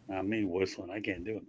Not me whistling. I can't do it.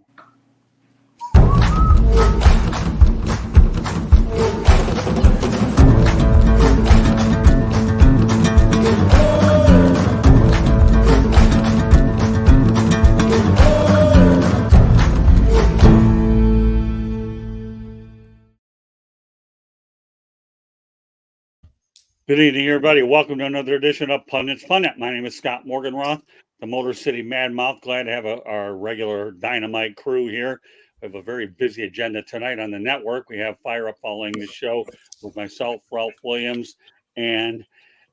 Good evening, everybody. Welcome to another edition of Pundit's Pundit. My name is Scott Morganroth, the Motor City Mad Mouth. Glad to have our regular dynamite crew here. We have a very busy agenda tonight on the network. We have Fire Up following the show with myself, Ralph Williams, and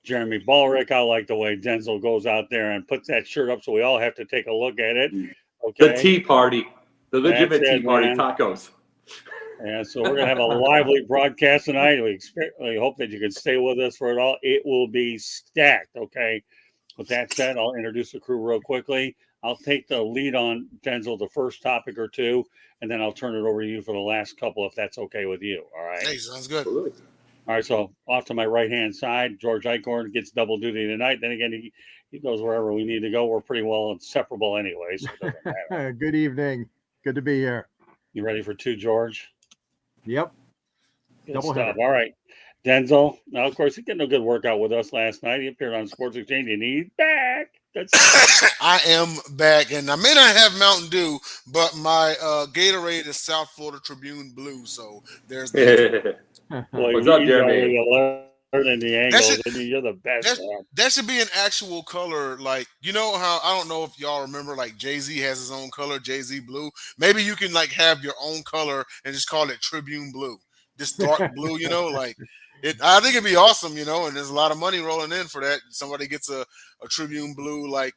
Jeremy Ballrick. I like the way Denzel goes out there and puts that shirt up so we all have to take a look at it. Okay. The Tea Party. The legitimate Tea Party man. Tacos. And so we're going to have a lively broadcast tonight. We hope that you can stay with us for it all. It will be stacked, okay? With that said, I'll introduce the crew real quickly. I'll take the lead on Denzel, the first topic or two, and then I'll turn it over to you for the last couple, if that's okay with you, all right? Hey, sounds good. All right, so off to my right-hand side, George Eichhorn gets double duty tonight. Then again, he goes wherever we need to go. We're pretty well inseparable anyway, so it doesn't matter. Good evening. Good to be here. You ready for two, George? Yep. Good double stuff. All right. Denzel. Now, of course, he got no good workout with us last night. He appeared on Sports Exchange, and he's back. I am back, and I may not have Mountain Dew, but my Gatorade is South Florida Tribune Blue, so there's that. What's up, Jeremy? In the angles, you're the best. That should be an actual color. Like, you know how, I don't know if y'all remember, like Jay-Z has his own color, Jay-Z Blue. Maybe you can like have your own color and just call it Tribune Blue, just dark blue. You know, like I think it'd be awesome. You know, and there's a lot of money rolling in for that. Somebody gets a Tribune Blue like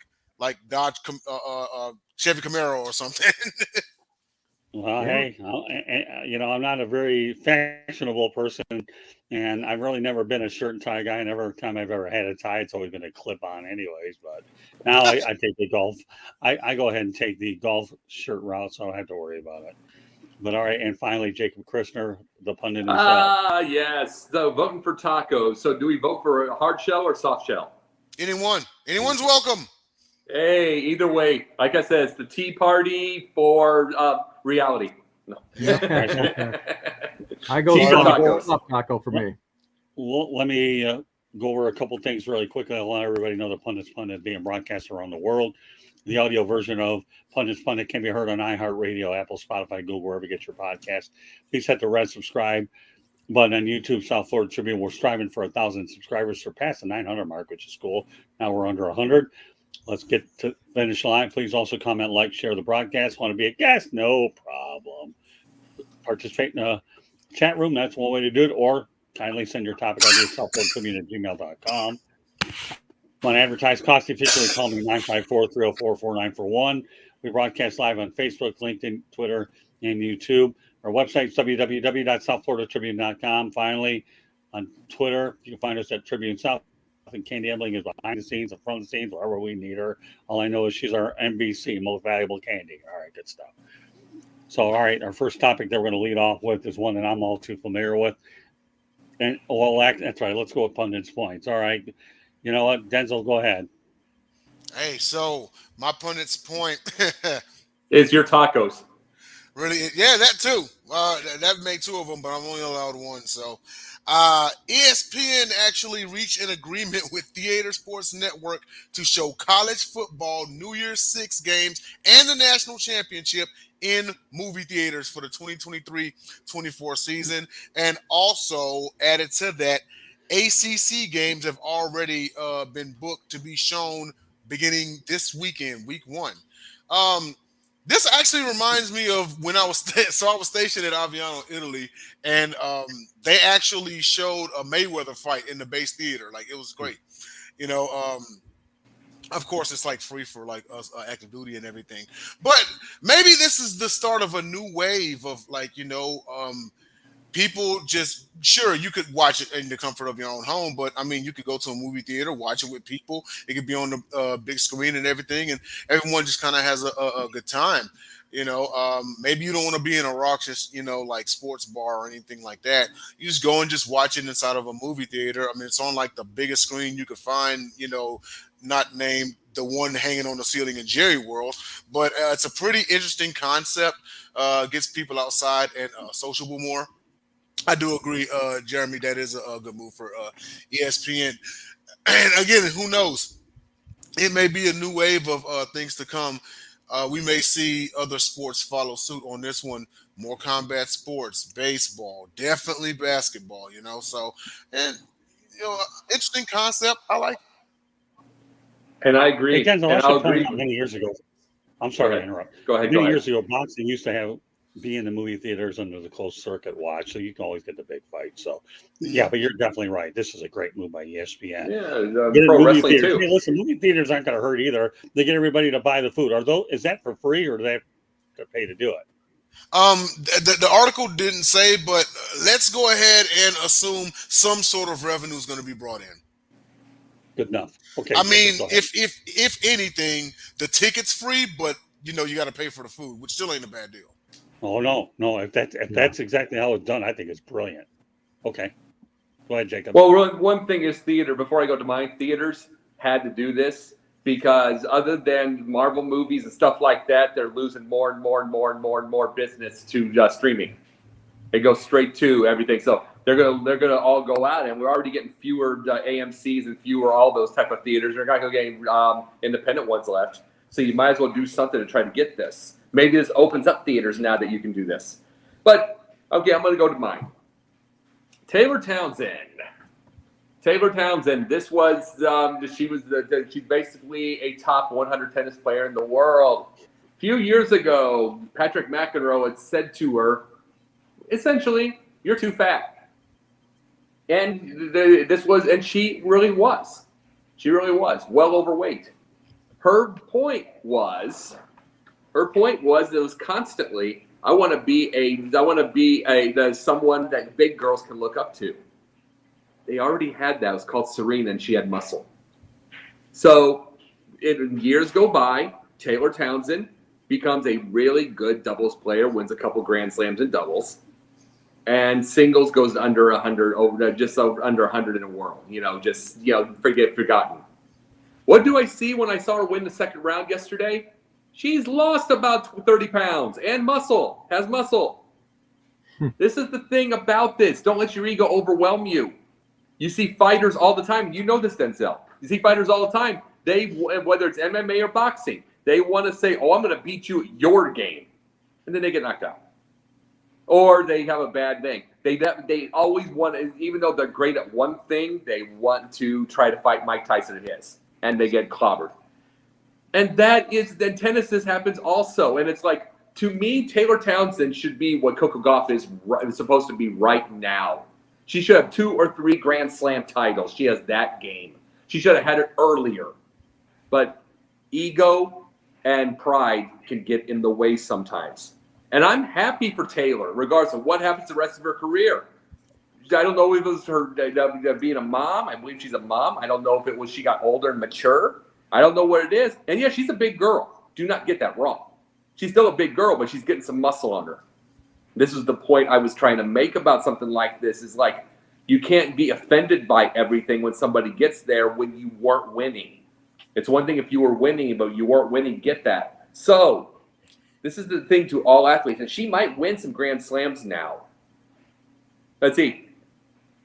Dodge Chevy Camaro or something. Well, hey, you know, I'm not a very fashionable person, and I've really never been a shirt and tie guy. And every time I've ever had a tie, it's always been a clip-on anyways. But now I take the golf. I go ahead and take the golf shirt route, so I don't have to worry about it. But all right, and finally, Jacob Christner, the pundit himself. Yes, so voting for tacos. So do we vote for a hard shell or soft shell? Anyone's welcome. Hey, either way, like I said, it's the Tea Party for reality. No. I go soft taco for me. Well, let me go over a couple things really quickly. I'll let everybody know the Pundit's Pundit being broadcast around the world. The audio version of Pundit's Pundit can be heard on iHeartRadio, Apple, Spotify, Google, wherever you get your podcast. Please hit the red subscribe button on YouTube, South Florida Tribune. We're striving for 1,000 subscribers, surpass the 900 mark, which is cool. Now we're under 100. Let's get to finish line. Please also comment, like, share the broadcast. Want to be a guest? No problem. Participate in a chat room. That's one way to do it. Or kindly send your topic ideas to southfloridatribune@gmail.com. Want to advertise cost efficiently? Call me 954-304-4941. We broadcast live on Facebook, LinkedIn, Twitter, and YouTube. Our website is www.southfloridatribune.com. Finally, on Twitter, you can find us at Tribune South. And Candy Ebling is behind the scenes and front of the scenes, wherever we need her. All I know is she's our MVC, most valuable Candy. All right, good stuff. So, all right, our first topic that we're going to lead off with is one that I'm all too familiar with. And that's right. Let's go with Pundit's points. All right. You know what? Denzel, go ahead. Hey, so my Pundit's point is your tacos. Really? Yeah, that too. That made two of them, but I'm only allowed one. So ESPN actually reached an agreement with Theater Sports Network to show college football New Year's Six games and the national championship in movie theaters for the 2023-24 season. And also added to that, ACC games have already been booked to be shown beginning this weekend, week 1. This actually reminds me of when I was stationed at Aviano, Italy, and they actually showed a Mayweather fight in the base theater. Like, it was great. You know, of course, it's like free for like us active duty and everything. But maybe this is the start of a new wave of like, you know, people just, sure, you could watch it in the comfort of your own home, but I mean, you could go to a movie theater, watch it with people. It could be on the big screen and everything, and everyone just kind of has a good time. You know, maybe you don't want to be in a raucous, you know, like sports bar or anything like that. You just go and just watch it inside of a movie theater. I mean, it's on like the biggest screen you could find, you know, not named the one hanging on the ceiling in Jerry World. But it's a pretty interesting concept. Gets people outside and sociable more. I do agree, Jeremy. That is a good move for ESPN. And again, who knows? It may be a new wave of things to come. We may see other sports follow suit on this one. More combat sports, baseball, definitely basketball. So and interesting concept. I like. And I Hey, agree. Denzel, I And I'll should point agree. out many years ago. I'm Go sorry to ahead. interrupt. Go ahead. Many years ago, boxing used to be in the movie theaters under the closed circuit watch, so you can always get the big fight. So, yeah, but you're definitely right. This is a great move by ESPN. Yeah, Get in pro movie wrestling theaters. too. Hey, listen, movie theaters aren't going to hurt either. They get everybody to buy the food. Is that for free or do they have to pay to do it? The article didn't say, but let's go ahead and assume some sort of revenue is going to be brought in. Good enough. Okay. I mean, go ahead. if anything, the ticket's free, but you got to pay for the food, which still ain't a bad deal. Oh no. If that's exactly how it's done, I think it's brilliant. Okay. Go ahead, Jacob. Well, really, one thing is theater. Before I go to mine, theaters had to do this because other than Marvel movies and stuff like that, they're losing more and more business to streaming. It goes straight to everything. So they're gonna all go out, and we're already getting fewer AMC's and fewer all those type of theaters. We're not gonna get independent ones left. So you might as well do something to try to get this. Maybe this opens up theaters now that you can do this. But okay, I'm gonna go to mine. Taylor Townsend. This was she's basically a top 100 tennis player in the world. A few years ago, Patrick McEnroe had said to her, essentially, "You're too fat," and she really was. She really was well overweight. Her point was that it was constantly, I want to be someone that big girls can look up to. They already had that. It was called Serena, and she had muscle. So years go by. Taylor Townsend becomes a really good doubles player, wins a couple Grand Slams in doubles, and singles goes under 100, just under 100 in a world. Forgotten. What do I see when I saw her win the second round yesterday? She's lost about 30 pounds and has muscle. This is the thing about this. Don't let your ego overwhelm you. You see fighters all the time. You know this, Denzel. You see fighters all the time. Whether it's MMA or boxing, they want to say, "Oh, I'm going to beat you at your game," and then they get knocked out, or they have a bad thing. They always want, even though they're great at one thing, they want to try to fight Mike Tyson at his, and they get clobbered. And then tennis, this happens also, and it's like, to me, Taylor Townsend should be what Coco Gauff is supposed to be right now. She should have 2 or 3 Grand Slam titles. She has that game. She should have had it earlier. But ego and pride can get in the way sometimes. And I'm happy for Taylor, regardless of what happens the rest of her career. I don't know if it was her being a mom. I believe she's a mom. I don't know if it was she got older and mature. I don't know what it is. And yeah, she's a big girl. Do not get that wrong. She's still a big girl, but she's getting some muscle on her. This is the point I was trying to make about something like this, is like, you can't be offended by everything when somebody gets there when you weren't winning. It's one thing if you were winning, but you weren't winning, get that. So this is the thing to all athletes, and she might win some Grand Slams now. Let's see.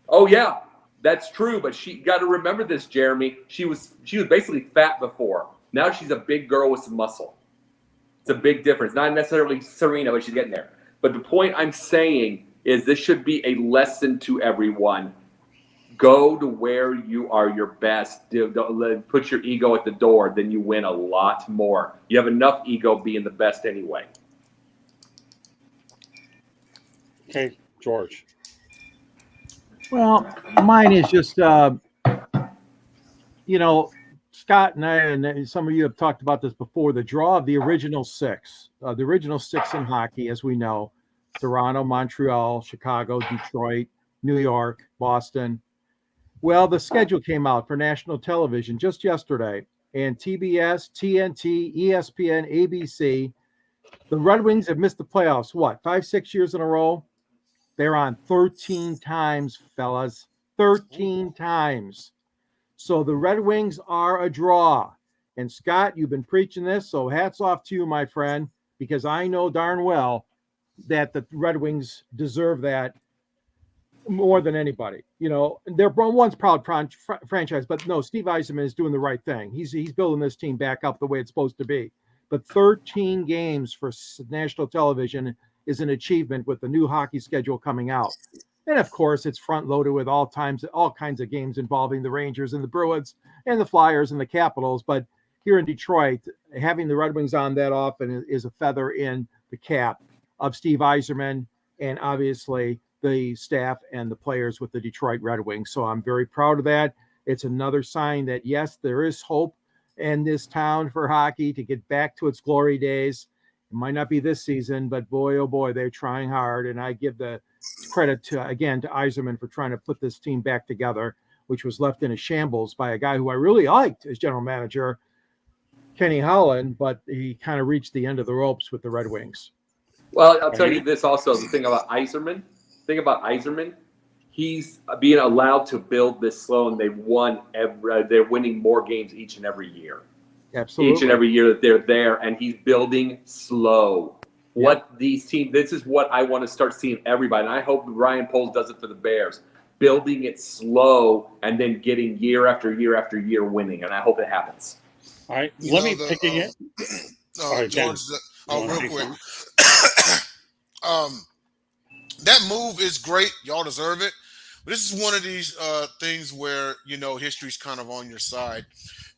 Oh yeah, that's true, but she got to remember this, Jeremy. She was basically fat before. Now she's a big girl with some muscle. It's a big difference. Not necessarily Serena, but she's getting there. But the point I'm saying is this should be a lesson to everyone. Go to where you are your best. Don't put your ego at the door. Then you win a lot more. You have enough ego being the best anyway. Okay, George. Well, mine is just, Scott and I, and some of you have talked about this before, the draw of the original 6. The original 6 in hockey, as we know, Toronto, Montreal, Chicago, Detroit, New York, Boston. Well, the schedule came out for national television just yesterday, and TBS, TNT, ESPN, ABC, the Red Wings have missed the playoffs, 5-6 years in a row? They're on 13 times, fellas, 13 times. So the Red Wings are a draw. And Scott, you've been preaching this, so hats off to you, my friend, because I know darn well that the Red Wings deserve that more than anybody. You know, they're once proud franchise, but no, Steve Yzerman is doing the right thing. He's building this team back up the way it's supposed to be. But 13 games for national television is an achievement with the new hockey schedule coming out. And of course, it's front loaded with all kinds of games involving the Rangers and the Bruins and the Flyers and the Capitals. But here in Detroit, having the Red Wings on that often is a feather in the cap of Steve Yzerman and obviously the staff and the players with the Detroit Red Wings. So I'm very proud of that. It's another sign that, yes, there is hope in this town for hockey to get back to its glory days. It might not be this season, but boy, oh boy, they're trying hard. And I give the credit to Yzerman for trying to put this team back together, which was left in a shambles by a guy who I really liked as general manager, Kenny Holland, but he kind of reached the end of the ropes with the Red Wings. Well, I'll tell you this also, the thing about Yzerman, he's being allowed to build this slow, and they're winning more games each and every year. Absolutely. Each and every year that they're there, and he's building slow. What these teams, this is what I want to start seeing everybody, and I hope Ryan Poles does it for the Bears, building it slow and then getting year after year after year winning, and I hope it happens. All right, let me pick again. George, real quick. That move is great. Y'all deserve it. But this is one of these things where, you know, history's kind of on your side.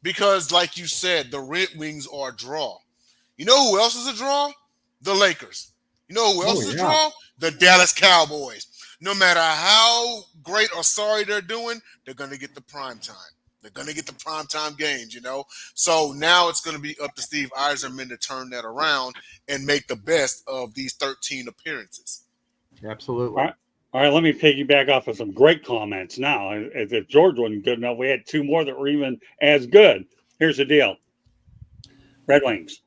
Because, like you said, the Red Wings are a draw. You know who else is a draw? The Lakers. You know who else is a draw? The Dallas Cowboys. No matter how great or sorry they're doing, they're going to get the prime time. They're going to get the primetime games, you know. So now it's going to be up to Steve Yzerman to turn that around and make the best of these 13 appearances. Absolutely. All right, let me piggyback off of some great comments now. As if George wasn't good enough, we had two more that were even as good. Here's the deal. Red Wings.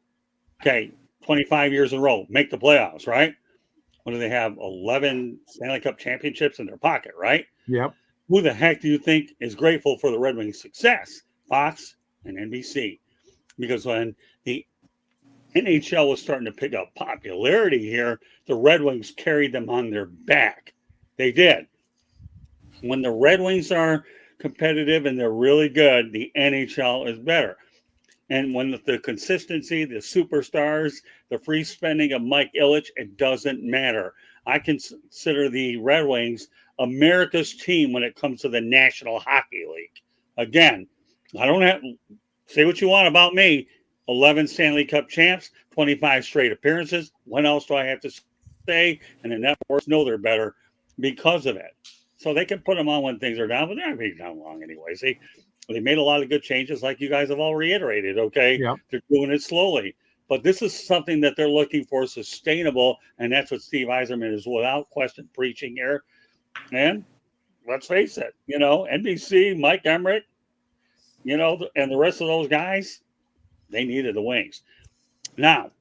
Okay, 25 years in a row. Make the playoffs, right? What do they have? 11 Stanley Cup championships in their pocket, right? Yep. Who the heck do you think is grateful for the Red Wings' success? Fox and NBC. Because when the NHL was starting to pick up popularity here, the Red Wings carried them on their back. They did. When the Red Wings are competitive and they're really good, the NHL is better. And when the consistency, the superstars, the free spending of Mike Ilitch, it doesn't matter. I consider the Red Wings America's team when it comes to the National Hockey League. Again, I don't have say what you want about me. 11 Stanley Cup champs, 25 straight appearances. What else do I have to say? And the networks know they're better because of it. So they can put them on when things are down, but they're not being down long anyway. See, they made a lot of good changes, like you guys have all reiterated. Okay, They're doing it slowly. But this is something that they're looking for, sustainable, and that's what Steve Yzerman is without question preaching here. And let's face it, you know, NBC, Mike Emmerich, you know, and the rest of those guys, they needed the Wings. Now,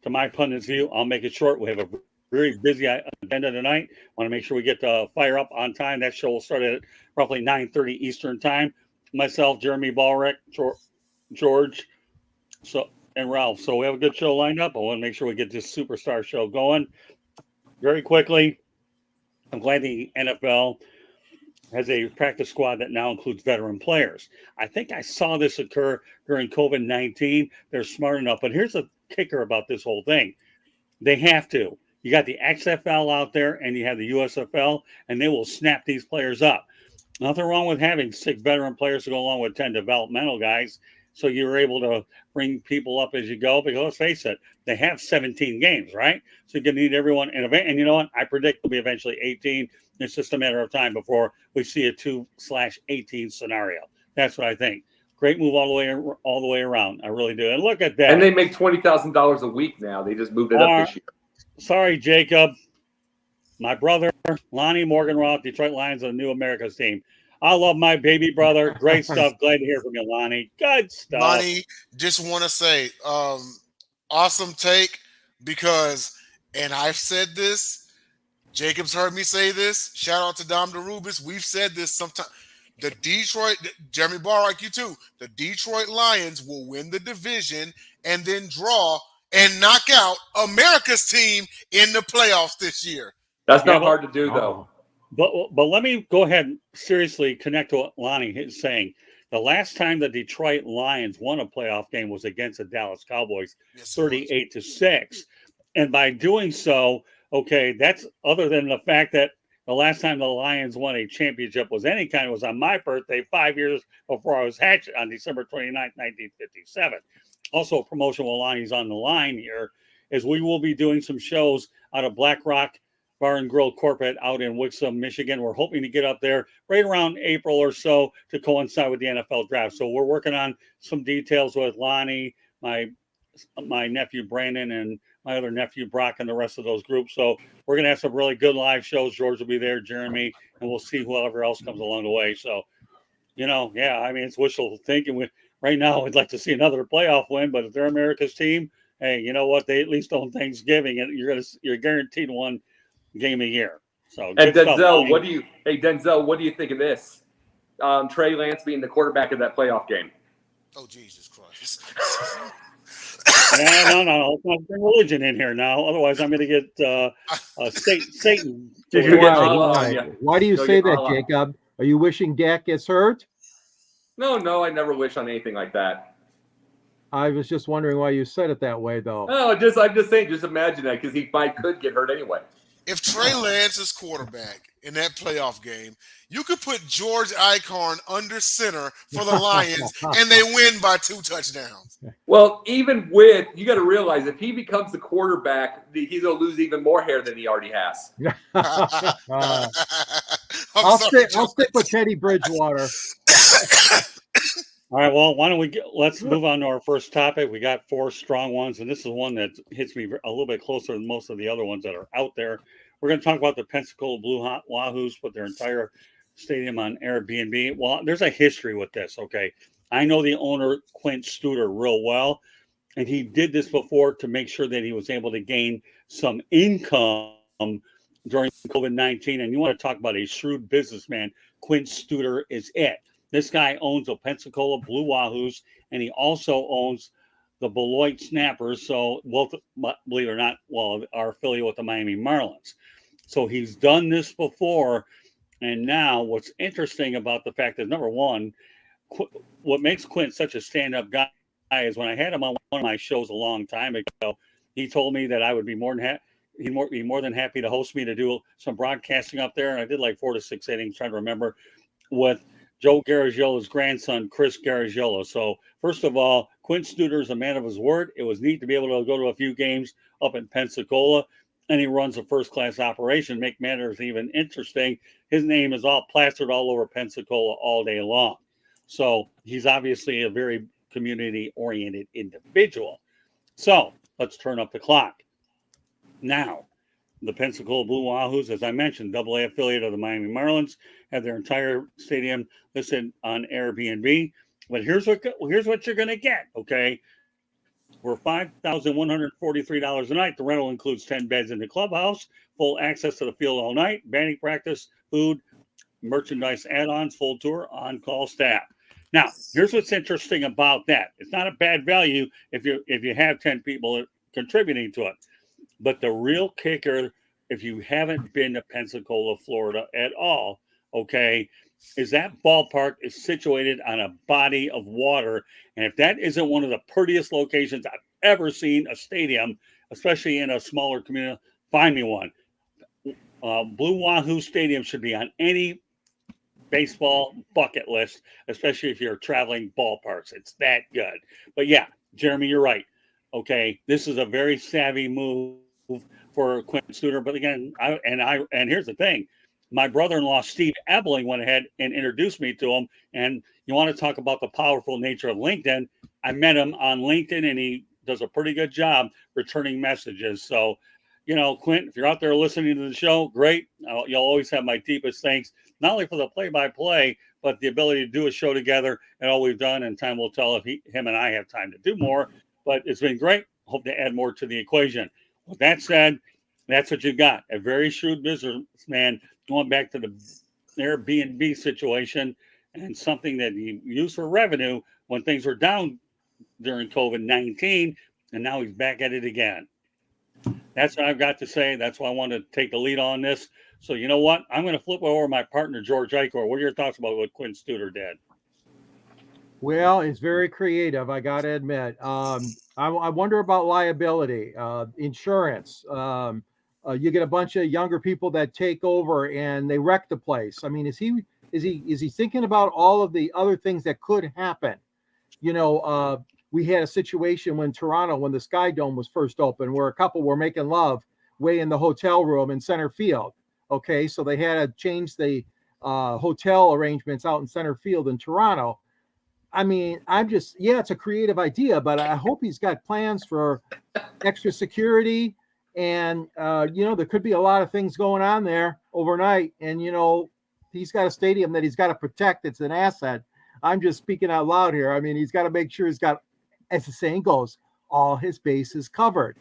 to my pundit's view, I'll make it short. We have a very busy agenda tonight. Want to make sure we get the fire up on time. That show will start at roughly 9:30 Eastern time. Myself, Jeremy Ballrick, George, and Ralph. So we have a good show lined up. I want to make sure we get this superstar show going. Very quickly, I'm glad the NFL has a practice squad that now includes veteran players. I think I saw this occur during COVID-19. They're smart enough. But here's the kicker about this whole thing. They have to. You got the XFL out there and you have the USFL, and they will snap these players up. Nothing wrong with having 6 veteran players to go along with 10 developmental guys. So you're able to bring people up as you go, because let's face it, they have 17 games, right? So you're going to need everyone in event. And you know what? I predict it'll be eventually 18. It's just a matter of time before we see a 2/18 scenario. That's what I think. Great move all the way around. I really do. And look at that. And they make $20,000 a week now. They just moved it up this year. Sorry, Jacob. My brother, Lonnie Morganroth, Detroit Lions, a new America's team. I love my baby brother. Great stuff. Glad to hear from you, Lonnie. Good stuff. Lonnie, just want to say, awesome take, because, and I've said this, Jacob's heard me say this. Shout out to Dom DeRubis. We've said this sometime. The Detroit, Jeremy Barr, like you too, the Detroit Lions will win the division and then draw and knock out America's team in the playoffs this year. That's Yeah, not hard to do, though. But let me go ahead and seriously connect to what Lonnie is saying. The last time the Detroit Lions won a playoff game was against the Dallas Cowboys, Yes, 38-6. And by doing so, okay, that's other than the fact that the last time the Lions won a championship was any kind was on my birthday 5 years before I was hatched on December 29th, 1957. Also, promotion while Lonnie's on the line here is we will be doing some shows out of Black Rock Bar and Grill Corporate out in Wixom, Michigan. We're hoping to get up there right around April or so to coincide with the NFL draft. So we're working on some details with Lonnie, my nephew Brandon, and my other nephew Brock, and the rest of those groups. So we're going to have some really good live shows. George will be there, Jeremy, and we'll see whoever else comes along the way. So, yeah, I mean, it's wishful thinking. Right now, we'd like to see another playoff win, but if they're America's team, hey, you know what? They at least on Thanksgiving, and you're guaranteed one game a year. So, And good stuff, Denzel, Lonnie. what do you think of this? Trey Lance being the quarterback of that playoff game. Oh, Jesus Christ. Yeah, no. Let's not bring religion in here now. Otherwise, I'm going to get Satan. You're getting Why, Allah on you. why do you You'll say get that, Allah. Jacob? Are you wishing Dak gets hurt? No, I never wish on anything like that. I was just wondering why you said it that way, though. No, I'm just saying, just imagine that because he could get hurt anyway. If Trey Lance is quarterback in that playoff game, you could put George Eichhorn under center for the Lions, and they win by 2 touchdowns. Well, even with, you got to realize if he becomes the quarterback, he's going to lose even more hair than he already has. I'll stick with Teddy Bridgewater. All right, well, why don't let's move on to our first topic. We got 4 strong ones, and this is one that hits me a little bit closer than most of the other ones that are out there. We're going to talk about the Pensacola Blue Wahoos put their entire stadium on Airbnb. Well, there's a history with this, okay? I know the owner, Quint Studer, real well, and he did this before to make sure that he was able to gain some income during COVID-19. And you want to talk about a shrewd businessman, Quint Studer is it. This guy owns the Pensacola Blue Wahoos, and he also owns the Beloit Snappers. So, believe it or not, our affiliate with the Miami Marlins. So he's done this before, and now what's interesting about the fact is, number one, what makes Quint such a stand-up guy is when I had him on one of my shows a long time ago, he told me that I would be more than happy to host me to do some broadcasting up there, and I did like 4 to 6 innings, trying to remember, with Joe Garagio's grandson, Chris Garagiolo. So, first of all, Quint Studer is a man of his word. It was neat to be able to go to a few games up in Pensacola, and he runs a first-class operation. Make matters even interesting, his name is all plastered all over Pensacola all day long. So, he's obviously a very community-oriented individual. So, let's turn up the clock. Now, the Pensacola Blue Wahoos, as I mentioned, AA affiliate of the Miami Marlins, have their entire stadium listed on Airbnb. But here's what you're going to get, okay? For $5,143 a night, the rental includes 10 beds in the clubhouse, full access to the field all night, batting practice, food, merchandise add-ons, full tour, on-call staff. Now, here's what's interesting about that. It's not a bad value if you have 10 people contributing to it. But the real kicker, if you haven't been to Pensacola, Florida at all, okay, is that ballpark is situated on a body of water. And if that isn't one of the prettiest locations I've ever seen a stadium, especially in a smaller community, find me one. Blue Wahoo Stadium should be on any baseball bucket list, especially if you're traveling ballparks. It's that good. But yeah, Jeremy, you're right. Okay, this is a very savvy move for Quint Studer. But again, and here's the thing. My brother-in-law, Steve Ebling, went ahead and introduced me to him. And you want to talk about the powerful nature of LinkedIn. I met him on LinkedIn, and he does a pretty good job returning messages. So, Quint, if you're out there listening to the show, great. You'll always have my deepest thanks, not only for the play-by-play, but the ability to do a show together and all we've done. And time will tell if him and I have time to do more. But it's been great. Hope to add more to the equation. With that said, that's what you got. A very shrewd businessman going back to the Airbnb situation. and something that he used for revenue when things were down during COVID-19, and now he's back at it again. That's what I've got to say. That's why I want to take the lead on this. So you know what? I'm going to flip over my partner, George Eichor. What are your thoughts about what Quinn Studer did? Well, it's very creative, I got to admit. I wonder about liability, insurance. You get a bunch of younger people that take over and they wreck the place. I mean, is he thinking about all of the other things that could happen? You know, we had a situation when Toronto, when the Sky Dome was first open, where a couple were making love way in the hotel room in center field. Okay, so they had to change the hotel arrangements out in center field in Toronto. I mean, it's a creative idea, but I hope he's got plans for extra security. And, there could be a lot of things going on there overnight. And, he's got a stadium that he's got to protect. It's an asset. I'm just speaking out loud here. I mean, he's got to make sure he's got, as the saying goes, all his bases covered.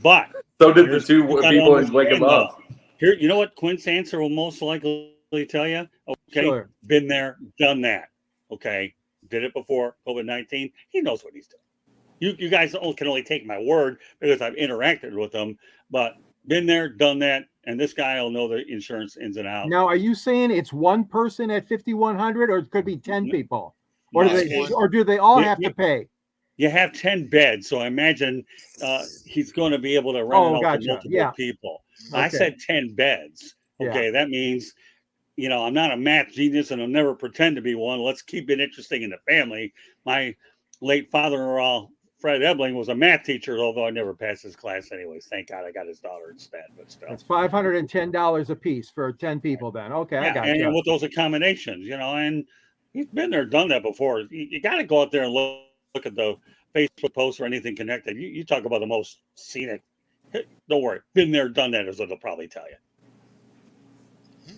But so did the two people in Lake of Love. Here, you know what Quinn's answer will most likely tell you? Okay, Sure. Been there, done that. Okay, did it before COVID-19. He knows what he's doing. You guys can only take my word because I've interacted with him, but been there, done that, and this guy will know the insurance ins and outs. Now, are you saying it's one person at 5,100, or it could be 10 people, or do they all have to pay? You have 10 beds, so I imagine he's going to be able to rent it out to multiple people. Okay. I said 10 beds. Okay, that means, I'm not a math genius and I'll never pretend to be one. Let's keep it interesting in the family. My late father-in-law, Fred Ebling, was a math teacher, although I never passed his class anyways. Thank God I got his daughter instead. But still. It's $510 a piece for 10 people then. Okay, I got you. And with those accommodations, and he's been there, done that before. You got to go out there and look at the Facebook posts or anything connected. You talk about the most scenic. Don't worry. Been there, done that is what they'll probably tell you.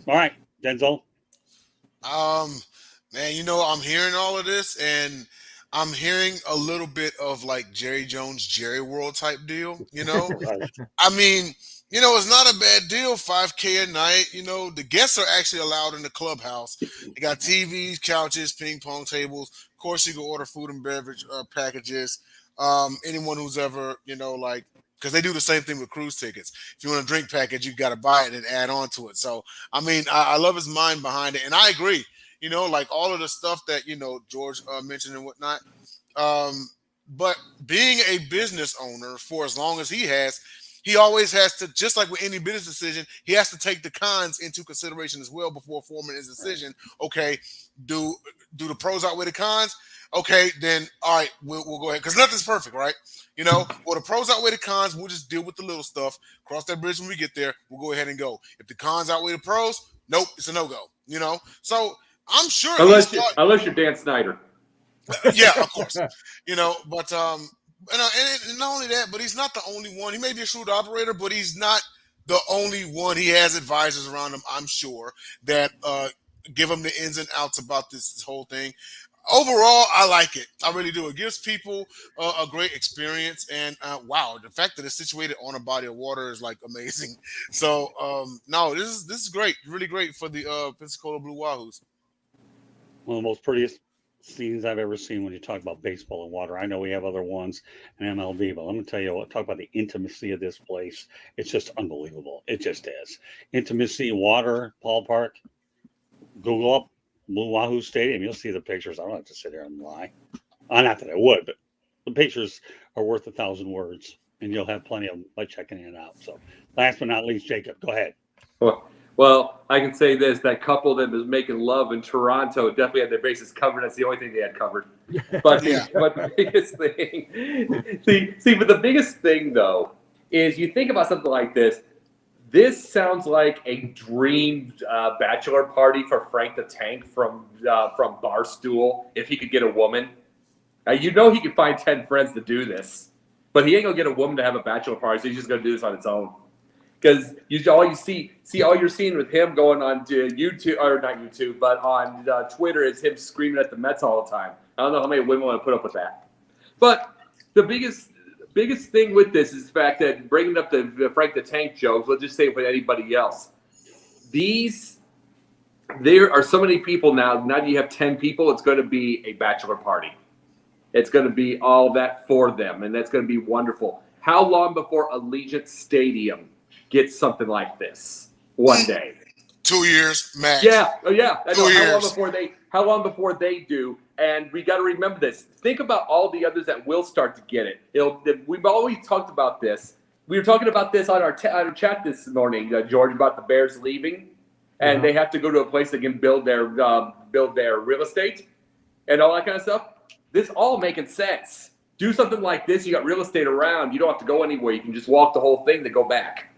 All right, Denzel. Man, I'm hearing all of this, and I'm hearing a little bit of like Jerry Jones, Jerry World type deal. Right. I mean, it's not a bad deal. $5K a night. The guests are actually allowed in the clubhouse. They got TVs, couches, ping pong tables. Of course, you can order food and beverage packages. Anyone who's ever, because they do the same thing with cruise tickets. If you want a drink package, you got to buy it and add on to it. So, I mean, I love his mind behind it. And I agree, like all of the stuff that, George mentioned and whatnot. But being a business owner for as long as he always has to, just like with any business decision, he has to take the cons into consideration as well before forming his decision. Okay, do the pros outweigh the cons? Okay, then all right, we'll go ahead, because nothing's perfect, right? Well, the pros outweigh the cons. We'll just deal with the little stuff. Cross that bridge when we get there. We'll go ahead and go. If the cons outweigh the pros, nope, it's a no-go. So I'm sure unless you're Dan Snyder. Yeah, of course. But and not only that, but he's not the only one. He may be a shrewd operator, but he's not the only one. He has advisors around him, I'm sure, that give him the ins and outs about this whole thing. Overall, I like it. I really do. It gives people a great experience, and wow, the fact that it's situated on a body of water is like amazing. So, no, this is great, really great for the Pensacola Blue Wahoos. One of the most prettiest scenes I've ever seen when you talk about baseball and water. I know we have other ones in MLB, but let me tell you what, talk about the intimacy of this place. It's just unbelievable. It just is. Intimacy, water, ballpark. Google up Blue Wahoo Stadium. You'll see the pictures. I don't have to sit here and lie. Not that I would, but the pictures are worth 1,000 words, and you'll have plenty of them by checking it out. So last but not least, Jacob, go ahead. Well, I can say this: that couple that was making love in Toronto definitely had their bases covered. That's the only thing they had covered. But the biggest thing, but the biggest thing though is you think about something like this. This sounds like a dream bachelor party for Frank the Tank from Barstool. If he could get a woman, he could find 10 friends to do this, but he ain't gonna get a woman to have a bachelor party. So he's just gonna do this on its own. Because all you're seeing with him going on to YouTube, or not YouTube, but on Twitter is him screaming at the Mets all the time. I don't know how many women want to put up with that. But the biggest thing with this is the fact that bringing up the Frank the Tank jokes, let's just say it with anybody else. These there are so many people now. Now that you have 10 people, it's going to be a bachelor party. It's going to be all that for them, and that's going to be wonderful. How long before Allegiant Stadium gets something like this? One day. 2 years max. Yeah. Oh, yeah. I 2 know. years. How long before they do? And we got to remember this. Think about all the others that will start to get it. We've always talked about this. We were talking about this on our chat this morning, George, about the Bears leaving, and they have to go to a place that can build their real estate and all that kind of stuff. This all making sense. Do something like this. You got real estate around. You don't have to go anywhere. You can just walk the whole thing to go back.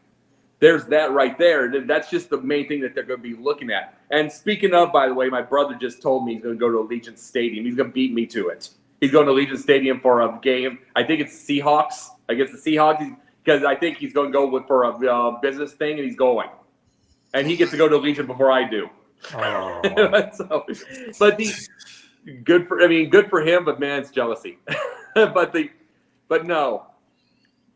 There's that right there. And that's just the main thing that they're going to be looking at. And speaking of, by the way, my brother just told me he's going to go to Allegiant Stadium. He's going to beat me to it. He's going to Allegiant Stadium for a game. I think it's Seahawks. I guess the Seahawks, because I think he's going to go for a business thing, and he's going. And he gets to go to Allegiant before I do. Oh. Good for him, but man, it's jealousy. but no,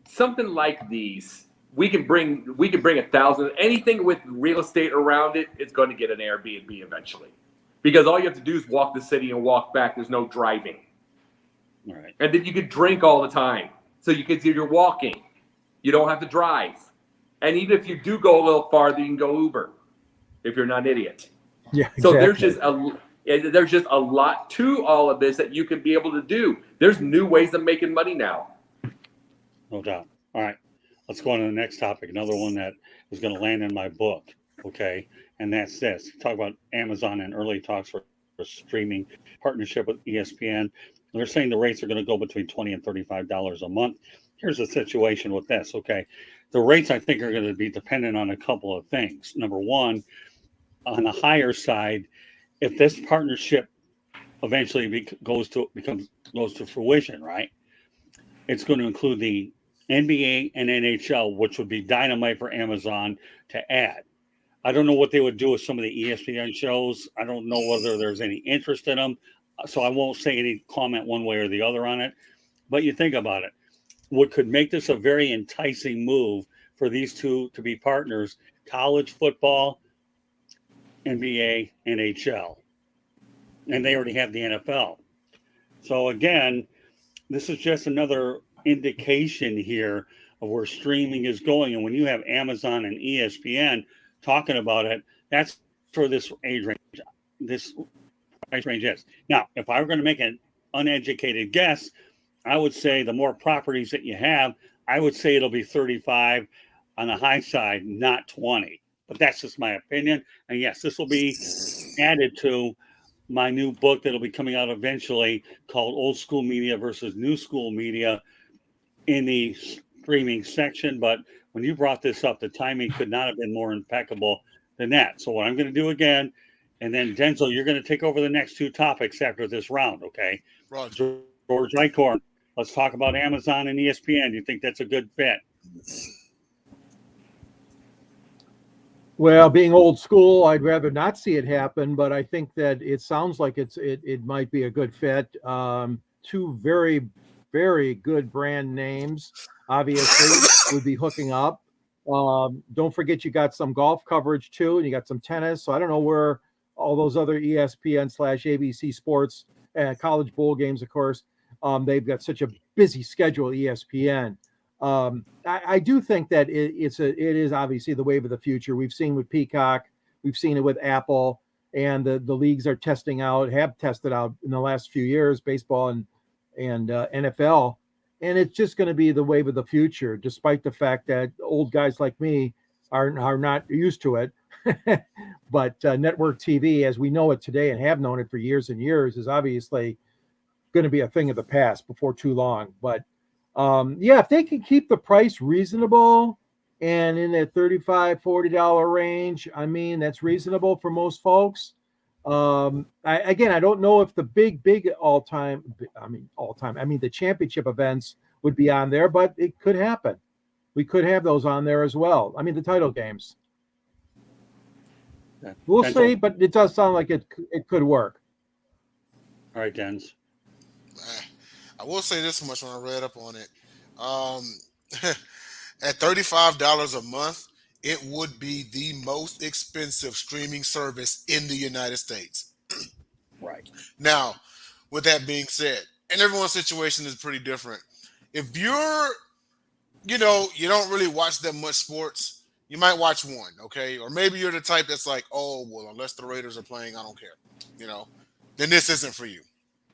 something like these. We can bring 1,000. Anything with real estate around it, it's going to get an Airbnb eventually, because all you have to do is walk the city and walk back. There's no driving, Right. and then you could drink all the time. So you're walking, you don't have to drive, and even if you do go a little farther, you can go Uber, if you're not an idiot. Yeah. Exactly. So there's just a lot to all of this that you can be able to do. There's new ways of making money now. No doubt. All right. Let's go on to the next topic. Another one that is going to land in my book. Okay. And that's this. Talk about Amazon and early talks for streaming partnership with ESPN. They're saying the rates are going to go between $20 and $35 a month. Here's the situation with this. Okay. The rates, I think, are going to be dependent on a couple of things. Number one, on the higher side, if this partnership eventually goes to fruition, right? It's going to include the NBA and NHL, which would be dynamite for Amazon to add. I don't know what they would do with some of the ESPN shows. I don't know whether there's any interest in them. So I won't say any comment one way or the other on it. But you think about it. What could make this a very enticing move for these two to be partners, college football, NBA, NHL. And they already have the NFL. So again, this is just another indication here of where streaming is going. And when you have Amazon and ESPN talking about it, that's for this age range. This price range is. Now, if I were going to make an uneducated guess, I would say the more properties that you have, I would say it'll be 35 on the high side, not 20. But that's just my opinion. And yes, this will be added to my new book that'll be coming out eventually called Old School Media versus New School Media in the streaming section. But when you brought this up, the timing could not have been more impeccable than that. So what I'm going to do again, and then Denzel, you're going to take over the next two topics after this round, okay? Roger. George Eichhorn, let's talk about Amazon and ESPN. Do you think that's a good fit? Well, being old school, I'd rather not see it happen, but I think that it sounds like it might be a good fit. Two very, very good brand names, obviously, would be hooking up. Don't forget you got some golf coverage too, and you got some tennis. So I don't know where all those other ESPN/ABC sports and college bowl games, of course, they've got such a busy schedule, ESPN. I do think that it is obviously the wave of the future. We've seen with Peacock, we've seen it with Apple, and the leagues have tested out in the last few years, baseball and NFL, and it's just going to be the wave of the future. Despite the fact that old guys like me are not used to it, but network TV, as we know it today and have known it for years and years, is obviously going to be a thing of the past before too long. But if they can keep the price reasonable and in that $35-$40 range, I mean, that's reasonable for most folks. I don't know if the big the championship events would be on there, but it could happen. We could have those on there as well. I mean, the title games. Yeah. We'll see, but it does sound like it could work. All right, Jens. I will say this much when I read up on it. At $35 a month, it would be the most expensive streaming service in the United States. Right. Now, with that being said, and everyone's situation is pretty different. If you're, you don't really watch that much sports, you might watch one, okay? Or maybe you're the type that's like, oh, well, unless the Raiders are playing, I don't care, then this isn't for you,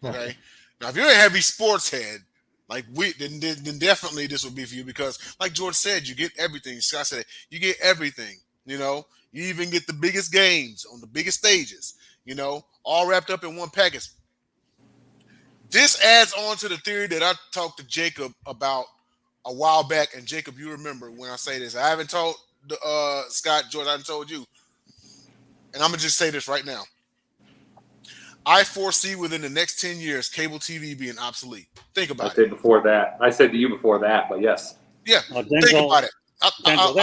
okay? Now, if you're a heavy sports head, like then definitely this would be for you because, like George said, you get everything. Scott said, you get everything, You even get the biggest games on the biggest stages, all wrapped up in one package. This adds on to the theory that I talked to Jacob about a while back, and Jacob, you remember when I say this. I haven't told Scott, George, I haven't told you. And I'm going to just say this right now. I foresee within the next 10 years cable TV being obsolete. Think about it. I said to you before that, but yes. Yeah, think about it. Denzel,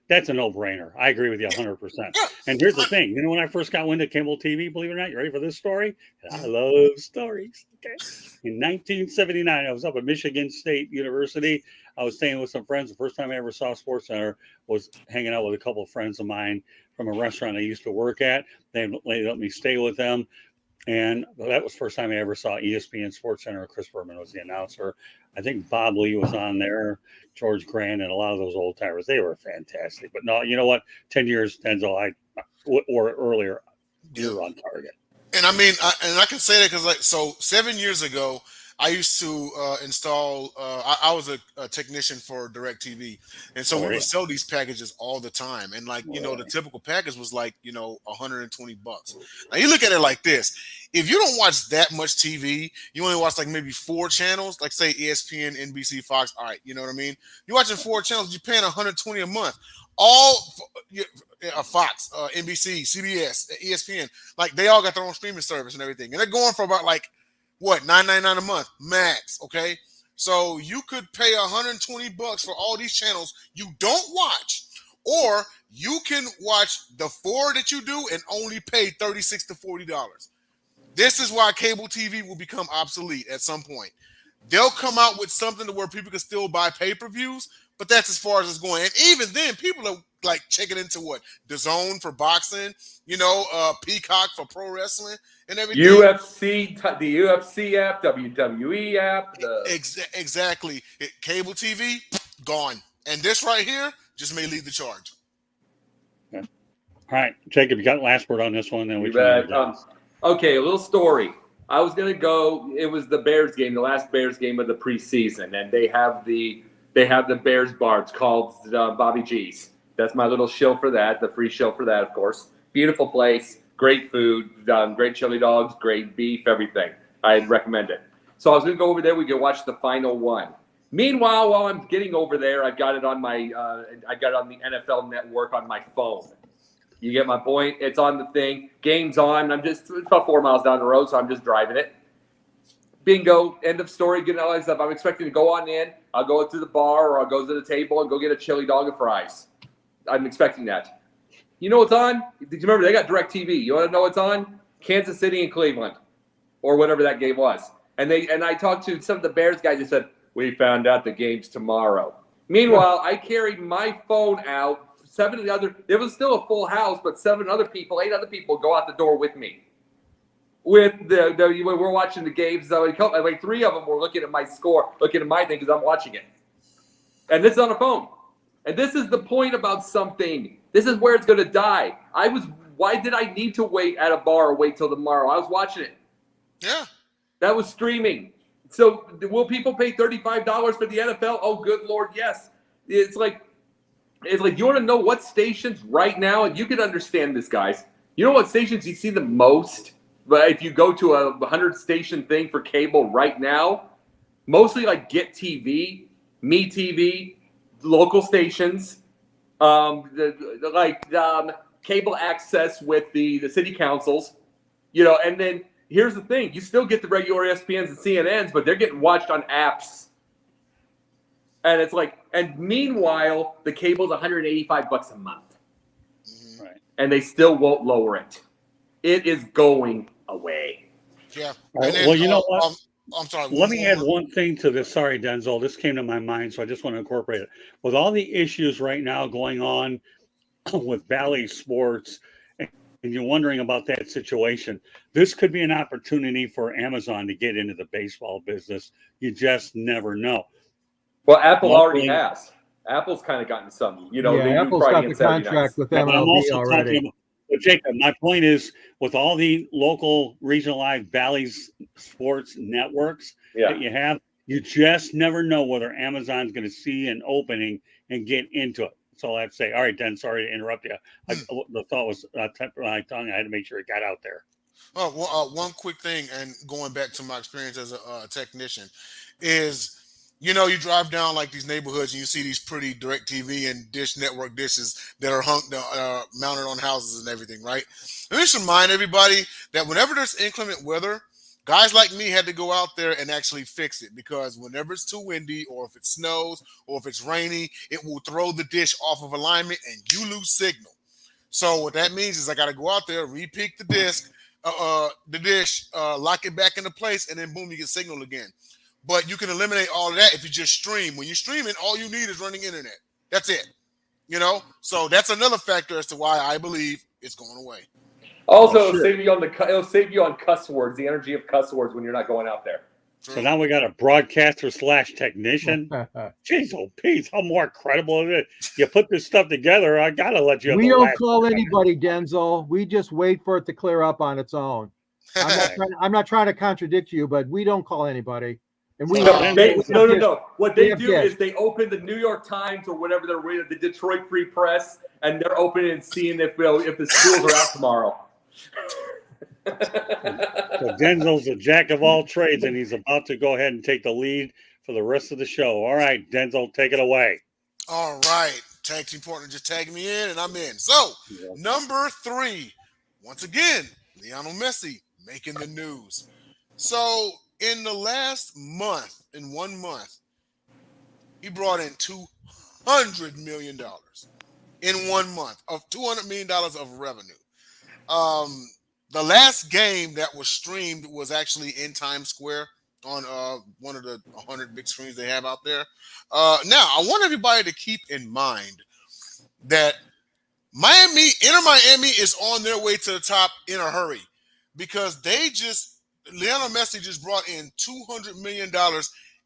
that's a no-brainer. I agree with you 100%. And here's the thing. When I first got into cable TV, believe it or not, you ready for this story? I love stories. Okay. In 1979, I was up at Michigan State University. I was staying with some friends. The first time I ever saw SportsCenter was hanging out with a couple of friends of mine from a restaurant I used to work at. They let me stay with them. And that was the first time I ever saw ESPN SportsCenter. Chris Berman was the announcer. I think Bob Lee was on there, George Grant, and a lot of those old timers. They were fantastic. But no, you know what? 10 years, Denzel, or earlier, you're on target. And I mean, I can say that because, 7 years ago, I used to install. I was a technician for DirecTV, and so we would sell these packages all the time. And the typical package was $120. Now you look at it like this: if you don't watch that much TV, you only watch maybe 4 channels, like say ESPN, NBC, Fox. All right, you know what I mean? You're watching 4 channels, you're paying $120 a month. All Fox, NBC, CBS, ESPN, they all got their own streaming service and everything, and they're going for about $9.99 a month max. Okay, so you could pay $120 for all these channels you don't watch, or you can watch the 4 that you do and only pay $36 to $40. This is why cable TV will become obsolete at some point. They'll come out with something to where people can still buy pay-per-views, but that's as far as it's going. And even then, people are checking into the Zone for boxing, Peacock for pro wrestling and everything. the UFC app, WWE app. Exactly. Cable TV, gone. And this right here just may lead the charge. Okay. All right, Jacob, you got last word on this one. Then we okay, a little story. I was going to go. It was the Bears game, the last Bears game of the preseason, and they have the Bears bar. It's called Bobby G's. That's my little shill for that, the free shill for that, of course. Beautiful place, great food, great chili dogs, great beef, everything. I'd recommend it. So I was going to go over there. We could watch the final one. Meanwhile, while I'm getting over there, I've got it on my on the NFL Network on my phone. You get my point? It's on the thing. Game's on. It's about 4 miles down the road, so I'm just driving it. Bingo. End of story. Getting all that stuff. I'm expecting to go on in. I'll go to the bar or I'll go to the table and go get a chili dog and fries. I'm expecting that. You know what's on? Did you remember they got DirecTV? You want to know what's on? Kansas City and Cleveland, or whatever that game was. And I talked to some of the Bears guys and said, we found out the game's tomorrow. Meanwhile, I carried my phone out. It was still a full house, but 8 other people go out the door with me. We're watching the games. 3 of them were looking at my score, looking at my thing because I'm watching it. And this is on a phone. And this is the point about something. This is where it's going to die. Why did I need to wait at a bar or wait till tomorrow? I was watching it. Yeah. That was streaming. So will people pay $35 for the NFL? Oh, good Lord, yes. It's like you want to know what stations right now, and you can understand this, guys. You know what stations you see the most? But if you go to a 100-station thing for cable right now, mostly Get TV, MeTV, local stations, cable access with the city councils, and then here's the thing. You still get the regular ESPNs and CNNs, but they're getting watched on apps. And it's and meanwhile, the cable's $185 a month. Right. And they still won't lower it. It is going away. Yeah. Well, you know what? I'm sorry. Let me add one thing to this. Sorry, Denzel. This came to my mind, so I just want to incorporate it. With all the issues right now going on with Valley Sports, and you're wondering about that situation, this could be an opportunity for Amazon to get into the baseball business. You just never know. Well, Apple already Luckily, has. Apple's kind of gotten some. You know, Yeah, they do Apple's Friday got the and Saturday contract nights. with yeah, but I'm MLB also already. talking about, but Jacob, my point is with all the local regionalized Valley's sports networks Yeah. that you have, you just never know whether Amazon's going to see an opening and get into it. That's all I have to say. All right, Den, sorry to interrupt you. The thought was my tongue. I had to make sure it got out there. Oh, well, one quick thing, and going back to my experience as a technician, is you know, you drive down like these neighborhoods and you see these pretty DirecTV and Dish Network dishes that are mounted on houses and everything, right? Let me just remind everybody that whenever there's inclement weather, guys like me had to go out there and actually fix it, because whenever it's too windy or if it snows or if it's rainy, it will throw the dish off of alignment and you lose signal. So what that means is I got to go out there, repeat the dish, lock it back into place, and then boom, you get signal again. But you can eliminate all of that if you just stream. When you stream it, all you need is running internet. That's it. You know, so that's another factor as to why I believe it's going away. Also, Oh, sure. it'll save you on cuss words, the energy of cuss words when you're not going out there. So now we got a broadcaster / technician. Jeez, oh, Pete, how more credible is it? You put this stuff together, I gotta let you. We don't call anybody, Denzel. We just wait for it to clear up on its own. I'm not trying to contradict you, but we don't call anybody. And we no. What they do Dish. is they open the New York Times or whatever they're reading, the Detroit Free Press, and they're opening and seeing if the schools are out tomorrow. So Denzel's a jack of all trades, and he's about to go ahead and take the lead for the rest of the show. All right, Denzel, take it away. All right. Tag team partner just tagged me in, and I'm in. So, number 3, once again, Lionel Messi making the news. So, in the last month, in 1 month, he brought in $200 million in 1 month of $200 million of revenue. The last game that was streamed was actually in Times Square on one of the 100 big screens they have out there. Now, I want everybody to keep in mind that Inter Miami is on their way to the top in a hurry, because Lionel Messi just brought in $200 million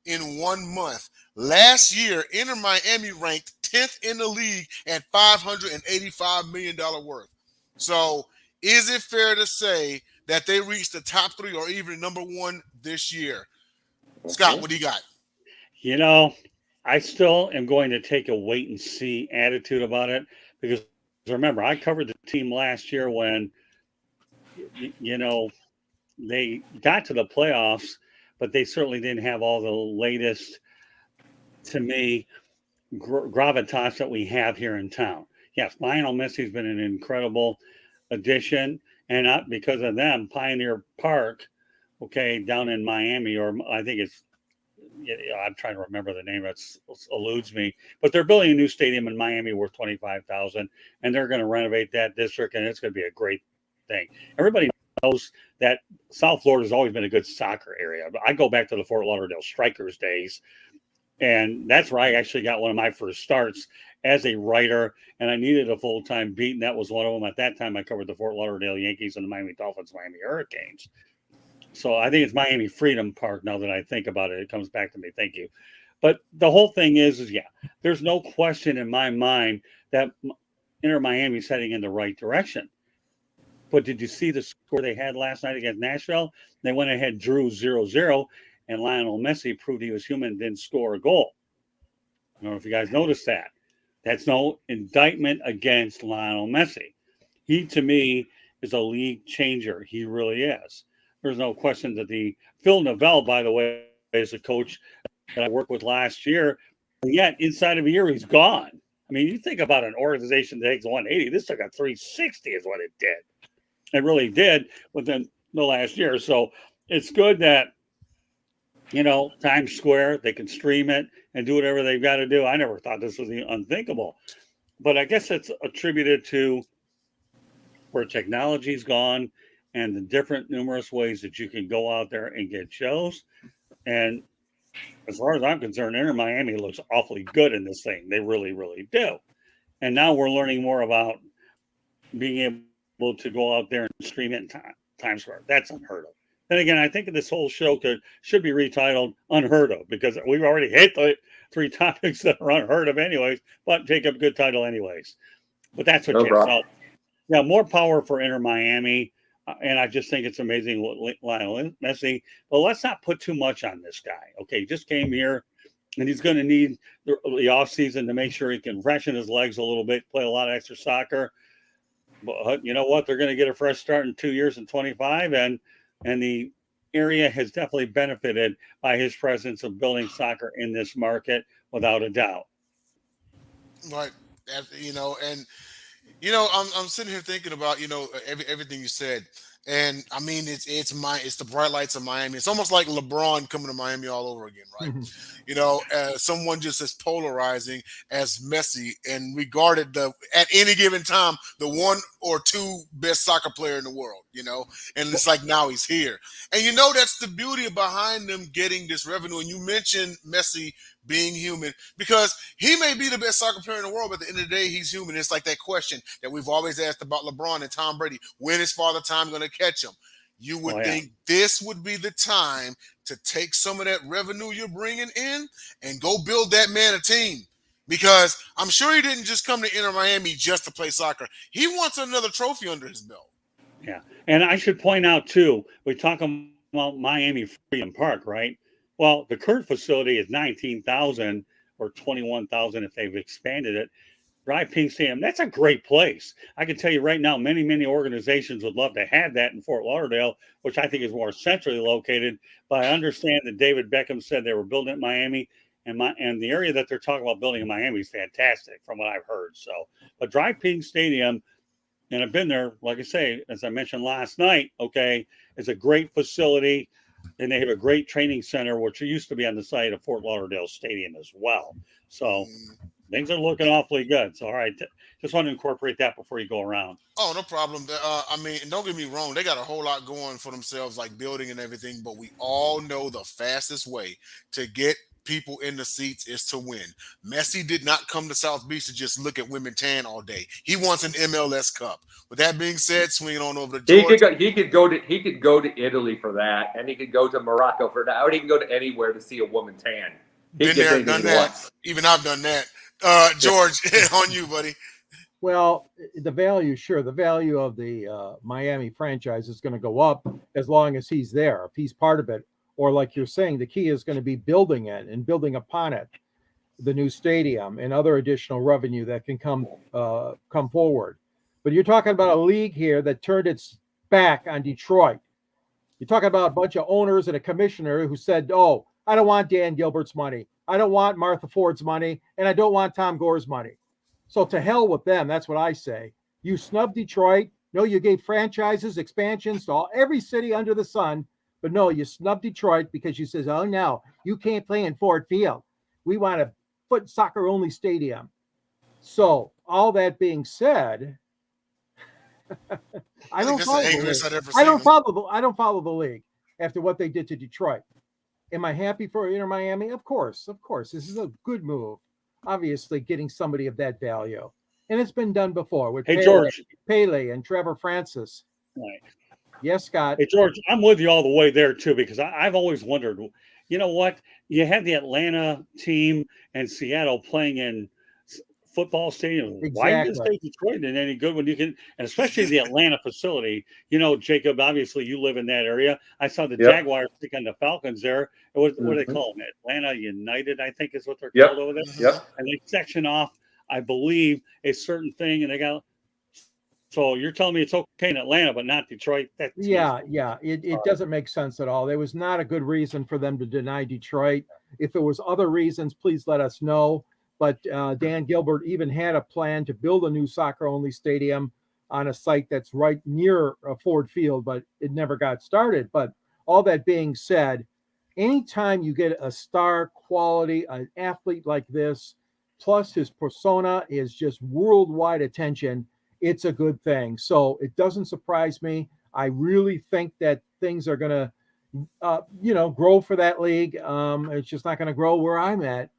in 1 month. Last year, Inter Miami ranked 10th in the league at $585 million worth. So, is it fair to say that they reached the top 3 or even number 1 this year? Scott, what do you got? You know, I still am going to take a wait and see attitude about it, because remember, I covered the team last year when, you know, they got to the playoffs, but they certainly didn't have all the latest, to me, gravitas that we have here in town. Yes, Lionel Messi's been an incredible addition, and not because of them, Pioneer Park, down in Miami, or I think it's, I'm trying to remember the name, it eludes me, but they're building a new stadium in Miami worth $25,000, and they're going to renovate that district, and it's going to be a great thing. Everybody knows that South Florida has always been a good soccer area. I go back to the Fort Lauderdale Strikers days, and that's where I actually got one of my first starts as a writer, and I needed a full-time beat, and that was one of them. At that time, I covered the Fort Lauderdale Yankees and the Miami Dolphins, Miami Hurricanes. So I think it's Miami Freedom Park now that I think about it. It comes back to me. Thank you. But the whole thing is there's no question in my mind that Inter Miami's heading in the right direction. But did you see the score they had last night against Nashville? They went ahead, drew 0-0, and Lionel Messi proved he was human and didn't score a goal. I don't know if you guys noticed that. That's no indictment against Lionel Messi. He, to me, is a league changer. He really is. There's no question that Phil Neville, by the way, is a coach that I worked with last year, and yet inside of a year, he's gone. I mean, you think about an organization that takes 180. This took a 360 is what it did. It really did within the last year. So it's good that, Times Square, they can stream it and do whatever they've got to do. I never thought this was unthinkable. But I guess it's attributed to where technology's gone, and the different numerous ways that you can go out there and get shows. And as far as I'm concerned, Inter Miami looks awfully good in this thing. They really, really do. And now we're learning more about being able to go out there and stream it in Times Square. That's unheard of. Then again, I think this whole show should be retitled "Unheard of" because we've already hit the 3 topics that are unheard of, anyways. But Jacob, good title, anyways. But that's what No you problem. know. Yeah, more power for Inter Miami, and I just think it's amazing what Lionel Messi. But let's not put too much on this guy. Okay, he just came here, and he's going to need the off season to make sure he can freshen his legs a little bit, play a lot of extra soccer. But you know what? They're going to get a fresh start in 2 years and 25, and the area has definitely benefited by his presence of building soccer in this market without a doubt. Right. And I'm sitting here thinking about everything you said, and I mean it's the bright lights of Miami. It's almost like LeBron coming to Miami all over again, right? Someone just as polarizing as Messi, and regarded at any given time the 1 or 2 best soccer player in the world. And it's like now he's here, and that's the beauty behind them getting this revenue. And you mentioned Messi being human, because he may be the best soccer player in the world, but at the end of the day, he's human. It's like that question that we've always asked about LeBron and Tom Brady: when is Father Time going to catch him? You would think this would be the time to take some of that revenue you're bringing in and go build that man a team, because I'm sure he didn't just come to Inter Miami just to play soccer. He wants another trophy under his belt. Yeah, and I should point out too, we talk about Miami Freedom Park, right? Well, the current facility is 19,000 or 21,000 if they've expanded it. Drive Pink Stadium, that's a great place. I can tell you right now, many, many organizations would love to have that in Fort Lauderdale, which I think is more centrally located. But I understand that David Beckham said they were building it in Miami, and the area that they're talking about building in Miami is fantastic from what I've heard. So, but Drive Pink Stadium, and I've been there, like I say, as I mentioned last night, okay, it's a great facility. And they have a great training center, which used to be on the site of Fort Lauderdale Stadium as well. So things are looking awfully good. So, all right, just want to incorporate that before you go around. Oh, no problem. I mean, don't get me wrong. They got a whole lot going for themselves, like building and everything. But we all know the fastest way to get people in the seats is to win. Messi did not come to South Beach to just look at women tan all day. He wants an MLS Cup. With that being said, swinging on over to George. He could go to Italy for that, and he could go to Morocco for that, or he can go to anywhere to see a woman tan. Been there, done that. Even I've done that. George, on you, buddy. Well, the value of the Miami franchise is going to go up as long as he's there, if he's part of it. Or like you're saying, the key is going to be building it and building upon it, the new stadium and other additional revenue that can come forward. But you're talking about a league here that turned its back on Detroit. You're talking about a bunch of owners and a commissioner who said, "Oh, I don't want Dan Gilbert's money. I don't want Martha Ford's money, and I don't want Tom Gore's money." So to hell with them. That's what I say. You snubbed Detroit. No, you gave franchises, expansions to every city under the sun. But no, you snubbed Detroit because you says, "Oh, no, you can't play in Ford Field. We want a foot soccer only stadium." So all that being said, I don't follow the league after what they did to Detroit. Am I happy for Inter Miami? Of course. This is a good move. Obviously, getting somebody of that value. And it's been done before with Pele and Trevor Francis. Right. Yes, Scott. Hey, George, I'm with you all the way there, too, because I've always wondered, you know what? You had the Atlanta team and Seattle playing in football stadium. Exactly. Why did stay Detroit in any good when you can, and especially the Atlanta facility? Jacob, obviously you live in that area. I saw the Jaguars take on the Falcons there. What do they call them? Atlanta United, I think is what they're called over there. Yep. And they section off, I believe, a certain thing, and they got. So you're telling me it's okay in Atlanta, but not Detroit? It doesn't make sense at all. There was not a good reason for them to deny Detroit. If there was other reasons, please let us know. But Dan Gilbert even had a plan to build a new soccer-only stadium on a site that's right near Ford Field, but it never got started. But all that being said, anytime you get a star quality, an athlete like this, plus his persona is just worldwide attention, it's a good thing. So it doesn't surprise me. I really think that things are going to, grow for that league. It's just not going to grow where I'm at.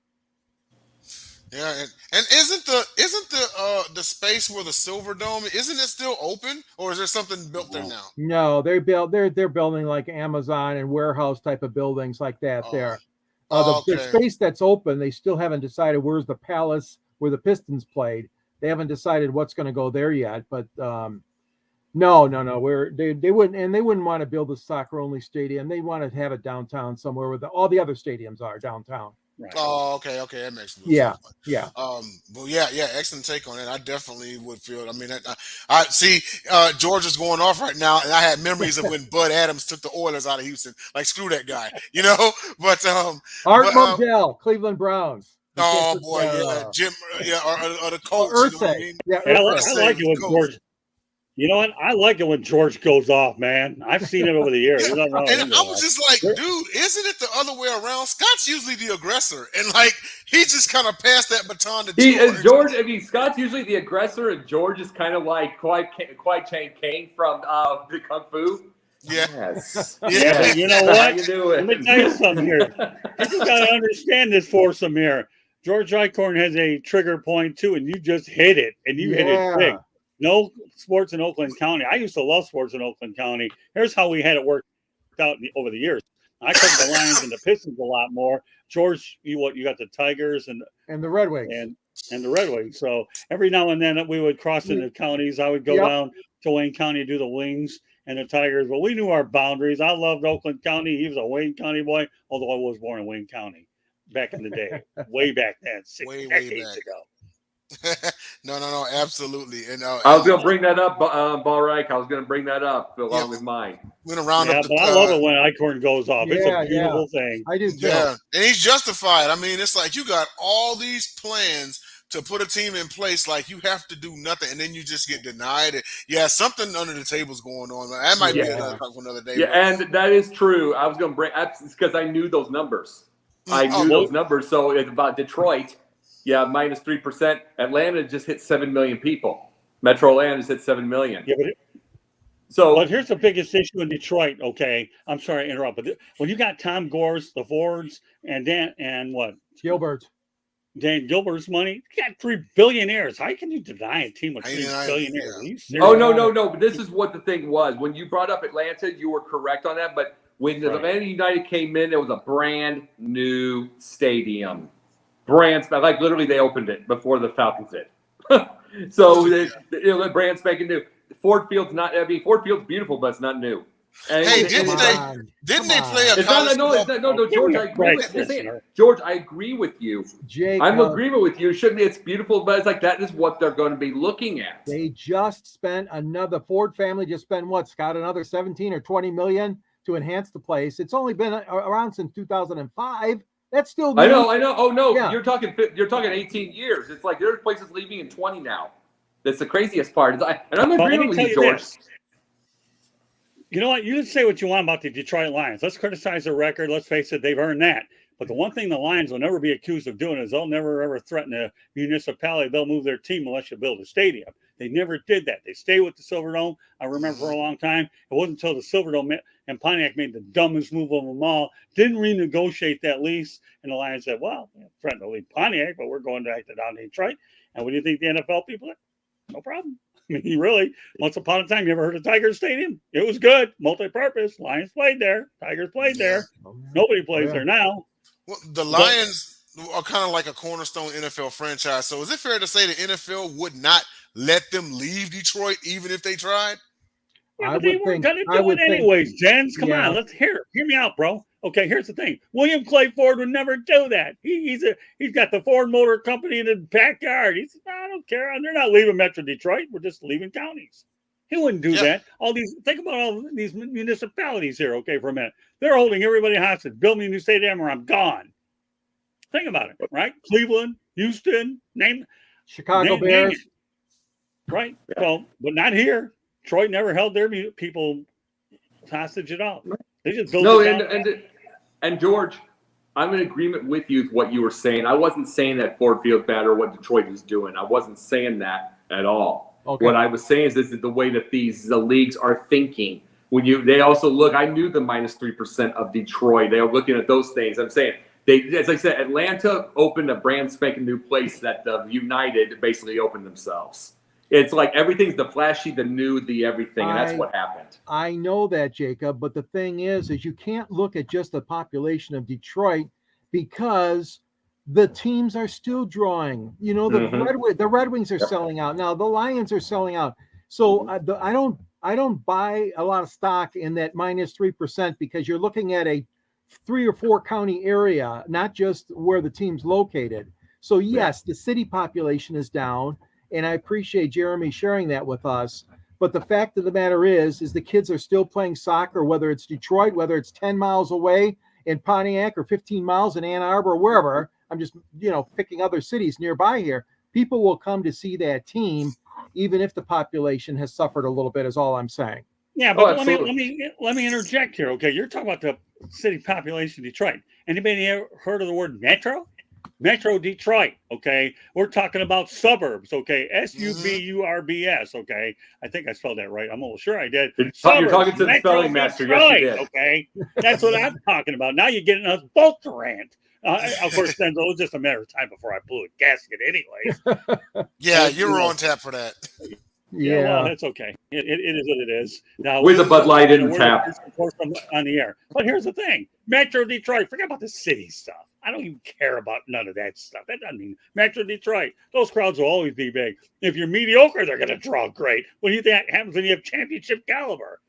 Yeah, and isn't the space where the Silver Dome isn't it still open, or is there something built there now? No, they're building like Amazon and warehouse type of buildings like that Oh, there. The okay. space that's open, they still haven't decided where's the Palace where the Pistons played. They haven't decided what's going to go there yet. But no. They wouldn't want to build a soccer only stadium. They want to have it downtown somewhere where all the other stadiums are downtown. Right. Oh, okay, that makes sense. Yeah. Well, yeah, excellent take on it. I definitely would feel. I mean, I see George is going off right now, and I had memories of when Bud Adams took the Oilers out of Houston. Like, screw that guy, But Art Modell, Cleveland Browns. Oh boy, yeah, Jim, or the coach. Irsay. You know what I mean? Yeah, I like it when George. You know what? I like it when George goes off, man. I've seen it over the years. Yeah, and I was just like, dude, isn't it the other way around? Scott's usually the aggressor, and like he just kind of passed that baton to George. George, I mean, Scott's usually the aggressor, and George is kind of like Kwai Chang Caine from the Kung Fu. Yeah. Yes. Yeah, but you know what? How you doing? Let me tell you something here. You got to understand this foursome here. George Eichhorn has a trigger point too, and you just hit it, and you hit it big. No sports in Oakland County. I used to love sports in Oakland County. Here's how we had it worked out over the years. I took the Lions and the Pistons a lot more. George, you got the Tigers and the Red Wings and the Red Wings. So every now and then we would cross into counties. I would go down to Wayne County to do the Wings and the Tigers. But we knew our boundaries. I loved Oakland County. He was a Wayne County boy, although I was born in Wayne County back in the day, way back then, six decades ago. No, absolutely. And I was going to bring that up, Ballreich. I was going to bring that up along with mine. We're going to round up but I love it when Eichhorn goes off. It's a beautiful thing. I do too. Yeah, and he's justified. I mean, it's like you got all these plans to put a team in place, like you have to do nothing, and then you just get denied. Yeah, something under the table's going on. That might be another talk for another day. Yeah, and that is true. I was going to bring because I knew those numbers. I knew those numbers. So it's about Detroit. Yeah, minus 3%. Atlanta just hit 7 million people. Metro Atlanta just hit 7 million. Yeah, but here's the biggest issue in Detroit. Okay, I'm sorry to interrupt, but when you got Tom Gore's, the Fords, and Dan Gilbert's money, you got 3 billionaires. How can you deny a team with 3 billionaires? Yeah. Oh no! But this is what the thing was. When you brought up Atlanta, you were correct on that. But when the Atlanta United came in, it was a brand new stadium. Like literally, they opened it before the Falcons did. So the brand spanking new. Ford Field's Ford Field's beautiful, but it's not new. And hey, didn't they play a college? No, George, I agree with George, I agree with you. I'm in agreement with you. Shouldn't be? It's beautiful, but it's like that is what they're going to be looking at. They just spent the Ford family just spent Scott, another 17 or 20 million to enhance the place. It's only been around since 2005. That's still new. I know. Oh no, you're talking 18 years. It's like there's places leaving in 20 now. That's the craziest part. And I'm agreeing with you, George. You know what? You can say what you want about the Detroit Lions. Let's criticize their record. Let's face it, they've earned that. But the one thing the Lions will never be accused of doing is they'll never, ever threaten a municipality. They'll move their team unless you build a stadium. They never did that. They stayed with the Silverdome. I remember for a long time. It wasn't until the Silverdome and Pontiac made the dumbest move of them all. Didn't renegotiate that lease. And the Lions said, well, we're threatening to leave Pontiac, but we're going back to down to Detroit. And what do you think the NFL people are? No problem. I mean, really, once upon a time, you ever heard of Tiger Stadium? It was good, multi-purpose. Lions played there. Tigers played there. Nobody plays there now. Well, the Lions are kind of like a cornerstone NFL franchise. So is it fair to say the NFL would not let them leave Detroit even if they tried? Yeah, but they weren't going to do it anyways, Jens. Come on, let's hear me out, bro. Okay, here's the thing. William Clay Ford would never do that. He's got the Ford Motor Company in his backyard. He said, I don't care. They're not leaving Metro Detroit. We're just leaving counties. He wouldn't do that. Think about all these municipalities here, okay, for a minute. They're holding everybody hostage. Build me a new stadium or I'm gone. Think about it, right? Cleveland, Houston, Chicago Bears. Right? Yeah. Well, but not here. Detroit never held their people hostage at all. They just built and George, I'm in agreement with you with what you were saying. I wasn't saying that Ford Field's bad or what Detroit is doing. I wasn't saying that at all. Okay. What I was saying is this is the way that the leagues are thinking. They also look. I knew the -3% of Detroit. They are looking at those things. I'm saying as I said, Atlanta opened a brand spanking new place that the United basically opened themselves. It's like everything's the flashy, the new, the everything, and that's what happened. I know that, Jacob, but the thing is you can't look at just the population of Detroit because the teams are still drawing. You know, the Red Wings are selling out now. The Lions are selling out. So I don't buy a lot of stock in that -3% because you're looking at a 3 or 4 county area, not just where the team's located. So yes, the city population is down, and I appreciate Jeremy sharing that with us. But the fact of the matter is the kids are still playing soccer, whether it's Detroit, whether it's 10 miles away in Pontiac or 15 miles in Ann Arbor, or wherever. I'm just, picking other cities nearby here. People will come to see that team, even if the population has suffered a little bit, is all I'm saying. Yeah, but let me interject here. Okay, you're talking about the city population of Detroit. Anybody ever heard of the word metro? Metro Detroit. Okay, we're talking about suburbs. Okay, suburbs. Okay, I think I spelled that right. I'm almost sure I did. You're talking to the spelling master. Detroit, yes, you did. Okay, that's what I'm talking about. Now you're getting us both to rant. Of course, then it was just a matter of time before I blew a gasket, anyways. Yeah, you were on tap for that. Yeah, well, that's okay. It is what it is. Now, with a Bud Light in the tap on the air. But here's the thing: Metro Detroit. Forget about the city stuff. I don't even care about none of that stuff. That doesn't mean Metro Detroit. Those crowds will always be big. If you're mediocre, they're going to draw great. What do you think happens when you have championship caliber?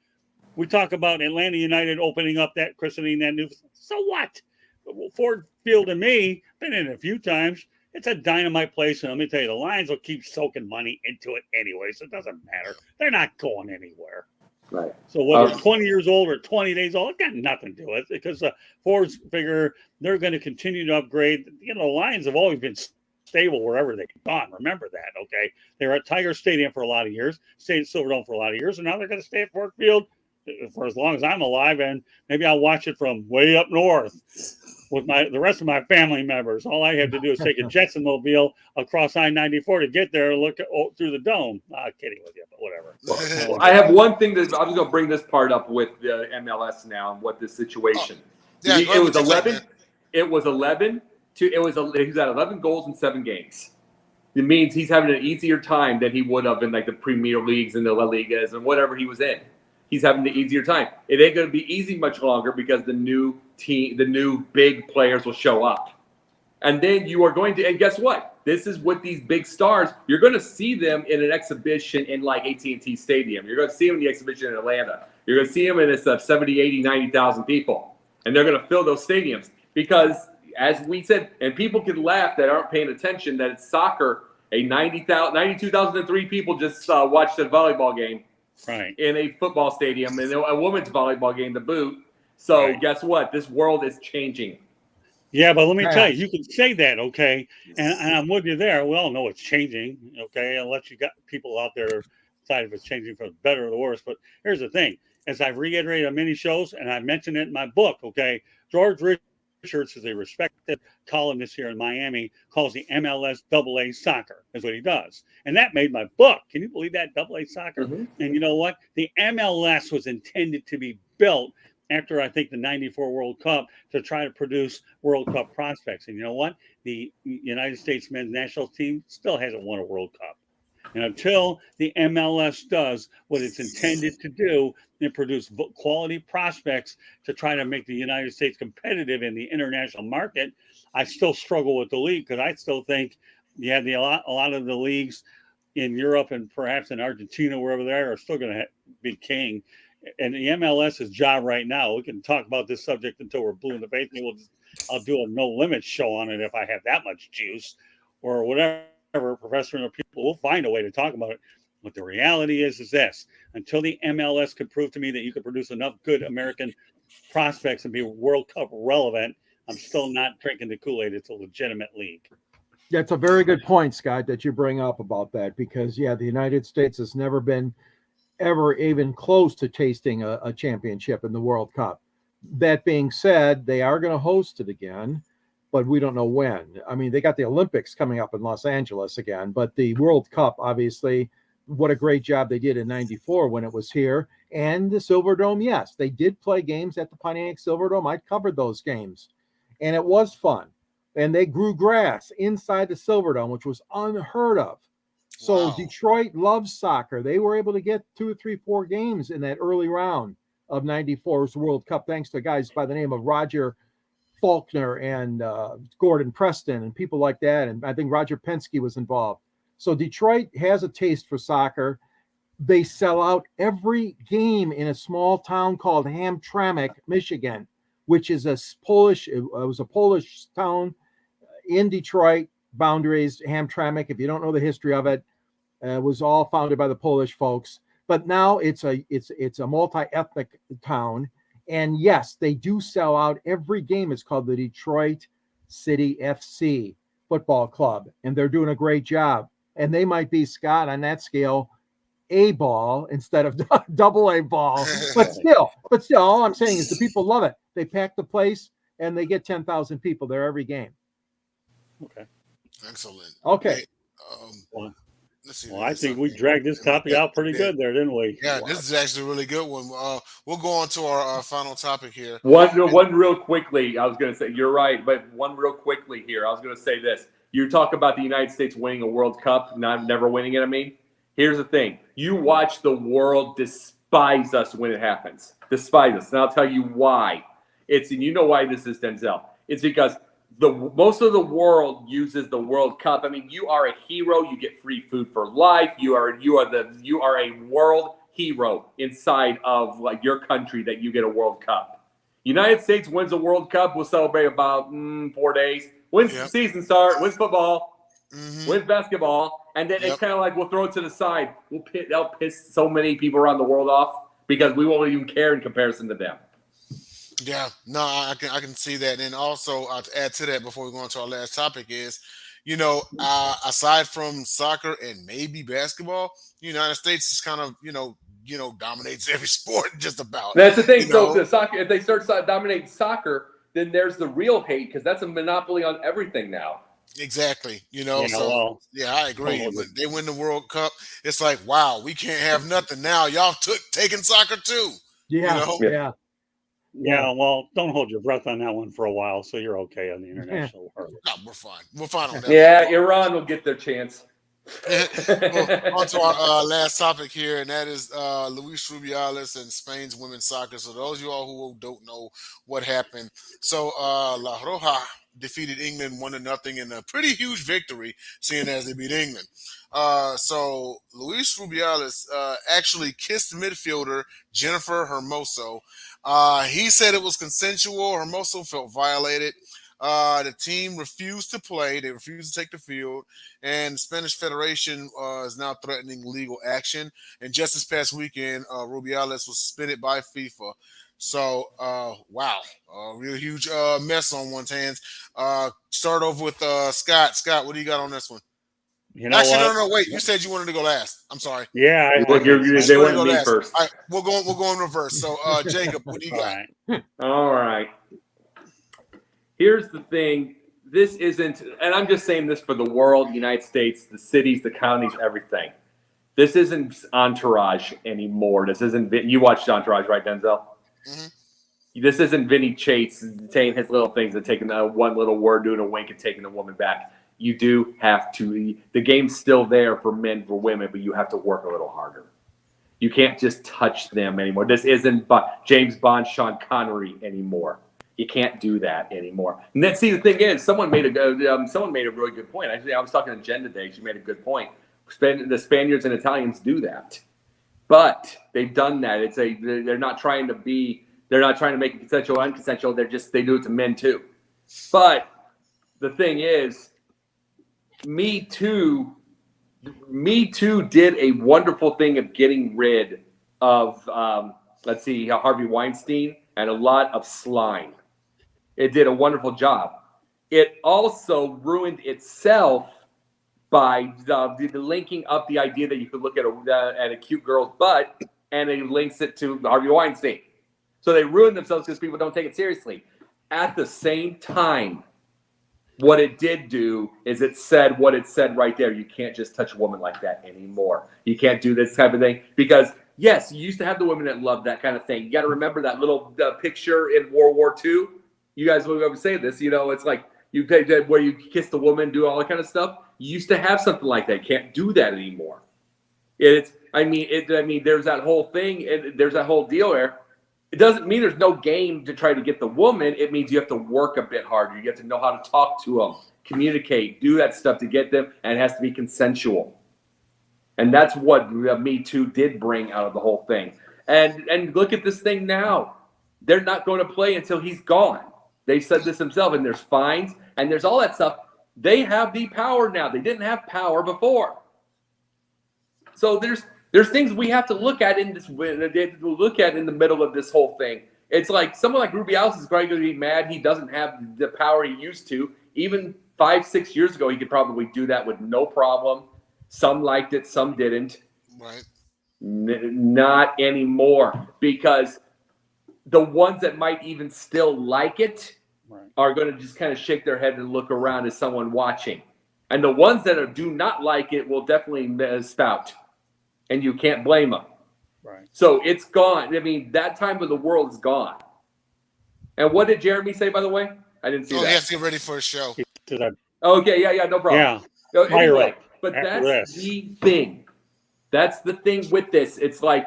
We talk about Atlanta United opening up that, christening that new. So what? Ford Field and me been in it a few times. It's a dynamite place, and let me tell you, the Lions will keep soaking money into it anyway, so it doesn't matter. They're not going anywhere. Right. So whether it's 20 years old or 20 days old, it got nothing to do with it because Ford's figure they're going to continue to upgrade. The Lions have always been stable wherever they've gone. Remember that, okay? They were at Tiger Stadium for a lot of years, stayed at Silverdome for a lot of years, and now they're going to stay at Ford Field for as long as I'm alive, and maybe I'll watch it from way up north with the rest of my family members. All I have to do is take a Jetson mobile across I-94 to get there and look through the dome. I'm kidding with you, but whatever. Well, I have one thing that I'm just going to bring this part up with the MLS now and what this situation. Yeah, it was 11. It was 11 to. He's at 11 goals in 7 games. It means he's having an easier time than he would have in like the Premier Leagues and the La Ligas and whatever he was in. He's having the easier time. It ain't going to be easy much longer because the new big players will show up. And then you are going to, and guess what? This is with these big stars. You're going to see them in an exhibition in like AT&T Stadium. You're going to see them in the exhibition in Atlanta. You're going to see them in this 70, 80, 90,000 people. And they're going to fill those stadiums because, as we said, and people can laugh that aren't paying attention, that it's soccer. 92,003 people just watched a volleyball game. Right. In a football stadium and a women's volleyball game to boot. So guess what? This world is changing. Yeah, but let me tell you, you can say that, okay? And I'm with you there. We all know it's changing, okay? Unless you got people out there decide if it's changing for the better or the worse. But here's the thing. As I've reiterated on many shows, and I mentioned it in my book, okay? George Richards is a respected columnist here in Miami, calls the MLS AA soccer, is what he does. And that made my book. Can you believe that? AA soccer? Mm-hmm. And you know what? The MLS was intended to be built after, I think, the 94 World Cup to try to produce World Cup prospects. And you know what? The United States men's national team still hasn't won a World Cup. And until the MLS does what it's intended to do and produce quality prospects to try to make the United States competitive in the international market, I still struggle with the league because I still think a lot of the leagues in Europe and perhaps in Argentina, wherever they are still going to be king. And the MLS's job right now, we can talk about this subject until we're blue in the face. I'll do a no limit show on it if I have that much juice or whatever. Professor and people will find a way to talk about it. But the reality is this: until the MLS could prove to me that you could produce enough good American prospects and be World Cup relevant, I'm still not drinking the Kool-Aid. It's a legitimate league. That's a very good point, Scott, that you bring up about that, because the United States has never been ever even close to tasting a championship in the World Cup. That being said, they are going to host it again, but we don't know when. I mean, they got the Olympics coming up in Los Angeles again, but the World Cup, obviously, what a great job they did in '94 when it was here. And the Silverdome, yes, they did play games at the Pontiac Silverdome. I covered those games, and it was fun. And they grew grass inside the Silverdome, which was unheard of. So Wow. Detroit loves soccer. They were able to get 2, 3, 4 games in that early round of '94's World Cup, thanks to guys by the name of Roger Faulkner and Gordon Preston and people like that. And I think Roger Penske was involved. So Detroit has a taste for soccer. They sell out every game in a small town called Hamtramck, Michigan, which is it was a Polish town in Detroit boundaries. Hamtramck, if you don't know the history of it, was all founded by the Polish folks. But now it's a multi-ethnic town. And yes, they do sell out every game. It's called the Detroit City FC Football Club, and they're doing a great job. And they might be, Scott, on that scale, A ball instead of double A ball. But still, all I'm saying is the people love it. They pack the place, and they get 10,000 people there every game. Okay. Excellent. Okay. Hey, let's see. Well, I think we dragged this topic out pretty good there, didn't we? Yeah, this is actually a really good one. We'll go on to our final topic here. One real quickly, I was going to say, you're right, but one real quickly here, I was going to say this. You talk about the United States winning a World Cup, never winning it, I mean. Here's the thing. You watch the world despise us when it happens. Despise us. And I'll tell you why. And you know why this is, Denzel. It's because most of the world uses the World Cup. I mean, you are a hero. You get free food for life. You are a world hero inside of like your country that you get a World Cup. United States wins a World Cup. We'll celebrate about 4 days. When's the season start? When's football? When's basketball? And then it's kind of like we'll throw it to the side. They'll piss so many people around the world off because we won't even care in comparison to them. Yeah, no, I can see that. And also, to add to that before we go on to our last topic is, aside from soccer and maybe basketball, the United States is kind of, dominates every sport just about. That's the thing. So the soccer, if they start dominating soccer, then there's the real hate because that's a monopoly on everything now. Exactly. I agree. When they win the World Cup, it's like, wow, we can't have nothing now. Y'all taking soccer too. Yeah, well, don't hold your breath on that one for a while, so you're okay on the international world. No, we're fine. We're fine on that. Yeah, Iran will get their chance. Well, on to our last topic here, and that is Luis Rubiales and Spain's women's soccer. So those of you all who don't know what happened, so La Roja defeated England 1-0 in a pretty huge victory, seeing as they beat England. So Luis Rubiales actually kissed the midfielder Jennifer Hermoso. He said it was consensual. Hermoso felt violated. The team refused to play. They refused to take the field. And the Spanish Federation is now threatening legal action. And just this past weekend, Rubiales was suspended by FIFA. So, wow. A real huge mess on one's hands. Start over with Scott. Scott, what do you got on this one? Actually, no, wait. You said you wanted to go last. I'm sorry. Yeah. They wanted me first. All right, we'll go in reverse. So, Jacob, what do you got? All right. Here's the thing. This isn't, and I'm just saying this for the world, United States, the cities, the counties, everything. This isn't Entourage anymore. This isn't, you watched Entourage, right, Denzel? Mm-hmm. This isn't Vinny Chase saying his little things and taking one little word, doing a wink and taking the woman back. You do have to, the game's still there for men, for women, but you have to work a little harder. You can't just touch them anymore. This isn't James Bond, Sean Connery anymore. You can't do that anymore. And then, see, the thing is, someone made a really good point. Actually, I was talking to Jen today. She made a good point. The Spaniards and Italians do that, but they've done that. They're not trying to make it consensual, unconsensual. They do it to men too. But the thing is, Me Too did a wonderful thing of getting rid of, Harvey Weinstein and a lot of slime. It did a wonderful job. It also ruined itself by the linking up the idea that you could look at a cute girl's butt and it links it to Harvey Weinstein. So they ruined themselves because people don't take it seriously. At the same time, What it did do is it said what it said right there. You can't just touch a woman like that anymore. You can't do this type of thing because, yes, you used to have the women that loved that kind of thing. You got to remember that little picture in World War II. You guys will ever say this. It's like you where you kiss the woman, do all that kind of stuff. You used to have something like that. You can't do that anymore. There's that whole thing, and there's that whole deal there. It doesn't mean there's no game to try to get the woman. It means you have to work a bit harder. You have to know how to talk to them, communicate, do that stuff to get them, and it has to be consensual. And that's what Me Too did bring out of the whole thing. And look at this thing now. They're not going to play until he's gone. They said this themselves, and there's fines, and there's all that stuff. They have the power now. They didn't have power before. So there's things we have to look at in the middle of this whole thing. It's like someone like Rubiales is probably going to be mad he doesn't have the power he used to. Even 5-6 years ago, he could probably do that with no problem. Some liked it, some didn't. Right. Not anymore, because the ones that might even still like it are going to just kind of shake their head and look around as someone watching. And the ones that do not like it will definitely spout. And you can't blame them. Right. So it's gone. That time of the world is gone. And what did Jeremy say, by the way? I didn't see that. He has to get ready for a show. Okay, yeah, no problem. Yeah. Anyway, but that's the thing. That's the thing with this. It's like,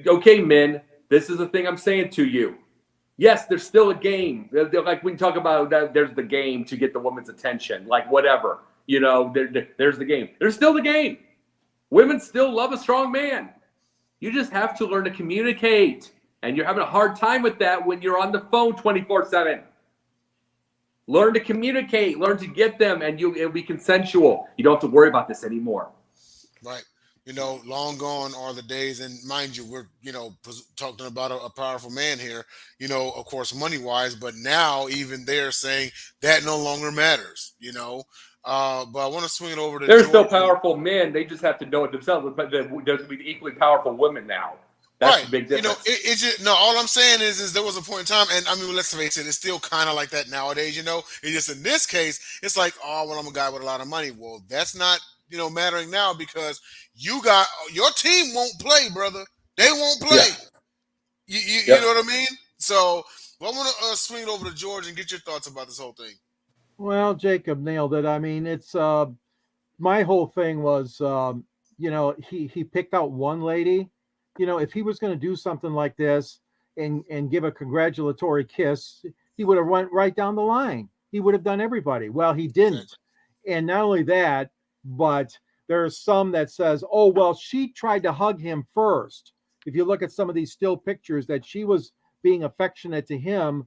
okay, men, this is the thing I'm saying to you. Yes, there's still a game. Like we talk about that, there's the game to get the woman's attention. Like whatever. There's the game. There's still the game. Women still love a strong man. You just have to learn to communicate. And you're having a hard time with that when you're on the phone 24/7. Learn to communicate. Learn to get them, and it'll be consensual. You don't have to worry about this anymore. Right. Long gone are the days, and mind you, we're, talking about a powerful man here, of course, money-wise, but now even they're saying that no longer matters, but I want to swing it over to There's still powerful men. They just have to know it themselves. But there's equally powerful women now. That's right. the big difference. It's just, no, all I'm saying is there was a point in time, and let's face it, it's still kind of like that nowadays, It's just in this case, it's like, oh, well, I'm a guy with a lot of money. Well, that's not, mattering now, because your team won't play, brother. They won't play. Yeah. You know what I mean? So, I want to swing it over to George and get your thoughts about this whole thing. Well, Jacob nailed it. It's my whole thing was, he picked out one lady. If he was going to do something like this and give a congratulatory kiss, he would have went right down the line. He would have done everybody. Well, he didn't. And not only that, but there's some that says, oh, well, she tried to hug him first. If you look at some of these still pictures, that she was being affectionate to him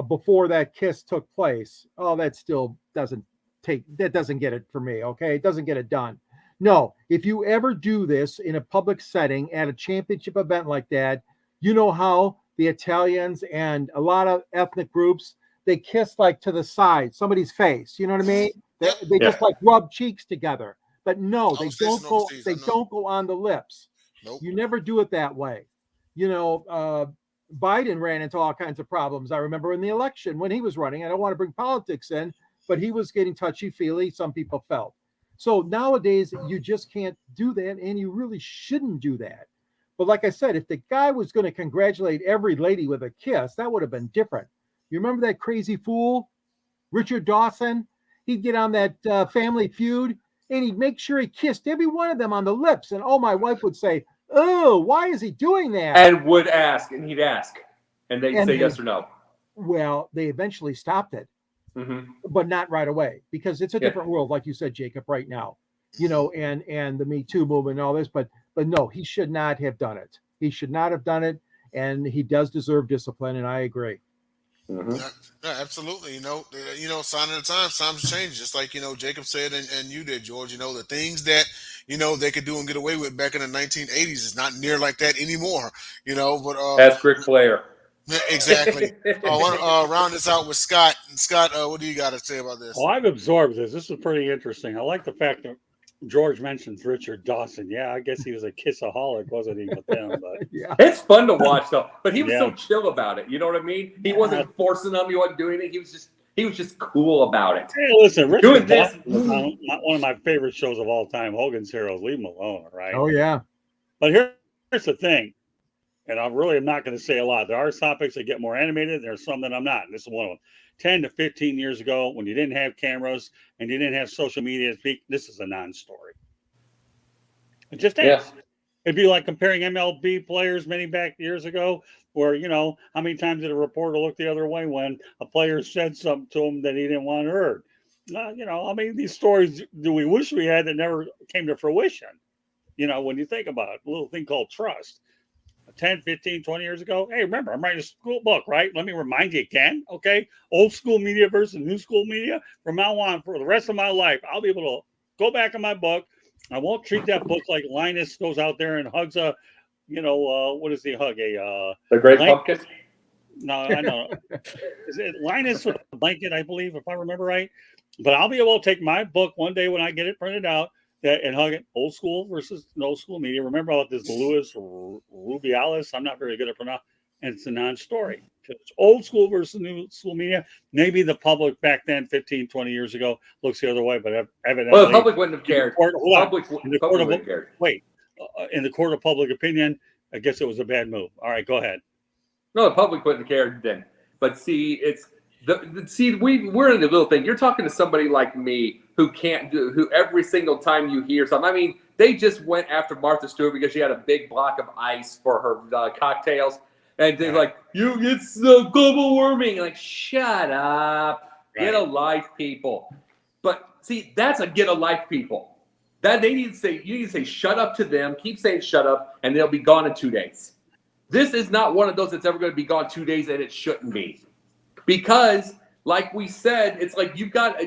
before that kiss took place. Oh, that still doesn't get it for me. Okay. It doesn't get it done. No, if you ever do this in a public setting at a championship event like that, you know how the Italians and a lot of ethnic groups, they kiss like to the side, somebody's face. You know what I mean? They just like rub cheeks together. But no, they don't go. They don't go on the lips. Nope. You never do it that way. Biden ran into all kinds of problems. I remember in the election when he was running. I don't want to bring politics in, but he was getting touchy-feely. Some people felt. So nowadays, you just can't do that, and you really shouldn't do that. But like I said, if the guy was going to congratulate every lady with a kiss, that would have been different. You remember that crazy fool, Richard Dawson? He'd get on that Family Feud, and he'd make sure he kissed every one of them on the lips. And my wife would say, oh, why is he doing that? And he'd ask, and they'd say yes or no. Well, they eventually stopped it. Mm-hmm. But not right away, because it's a different world, like you said, Jacob, right now, and the Me Too movement and all this. But no, he should not have done it. He should not have done it. And he does deserve discipline. And I agree. Mm-hmm. Yeah, absolutely. Sign of the times change. Just like, Jacob said, and you did, George, the things that, they could do and get away with back in the 1980s is not near like that anymore, but that's Ric Flair. Exactly. I want to round this out with Scott. And Scott, what do you got to say about this? Well, I've absorbed this. This is pretty interesting. I like the fact that George mentions Richard Dawson. Yeah, I guess he was a kissaholic, wasn't he, with them? But yeah, it's fun to watch though. But he was so chill about it. You know what I mean? He wasn't forcing them. He wasn't doing it. He was just He was just cool about it. Hey, listen, Doing Richard this. Buck was on one of my favorite shows of all time, Hogan's Heroes. Leave him alone, right? Oh yeah. But here's the thing, and I really am not going to say a lot. There are topics that get more animated. There's some that I'm not. And this is one of them. 10 to 15 years ago, when you didn't have cameras and you didn't have social media to speak, this is a non-story. It just is. Yeah. It'd be like comparing MLB players many back years ago, where, how many times did a reporter look the other way when a player said something to him that he didn't want heard? These stories do we wish we had that never came to fruition, when you think about it, a little thing called trust. 10, 15, 20 years ago. Hey, remember, I'm writing a school book, right? Let me remind you again, okay? Old school media versus new school media. From now on, for the rest of my life, I'll be able to go back in my book. I won't treat that book like Linus goes out there and hugs a, what does he hug? The Great Pumpkin? No, I know. Is it Linus with a blanket, I believe, if I remember right? But I'll be able to take my book one day when I get it printed out and hug it, old school versus no school media. Remember about this Louis Rubialis? I'm not very good at pronouncing, and it's a non-story. It's old school versus new school media. Maybe the public back then, 15, 20 years ago, looks the other way, but evidently... Well, the public wouldn't have cared. In the court of public opinion, I guess it was a bad move. All right, go ahead. No, the public wouldn't have cared then. But see, we're in the little thing. You're talking to somebody like me who every single time you hear something, they just went after Martha Stewart because she had a big block of ice for her cocktails. And they're like, it's global warming. Like, shut up. Right. Get a life, people. But see, that's a get a life, people. That you need to say shut up to them, keep saying shut up, and they'll be gone in 2 days. This is not one of those that's ever going to be gone 2 days, and it shouldn't be. Because, like we said, it's like you've got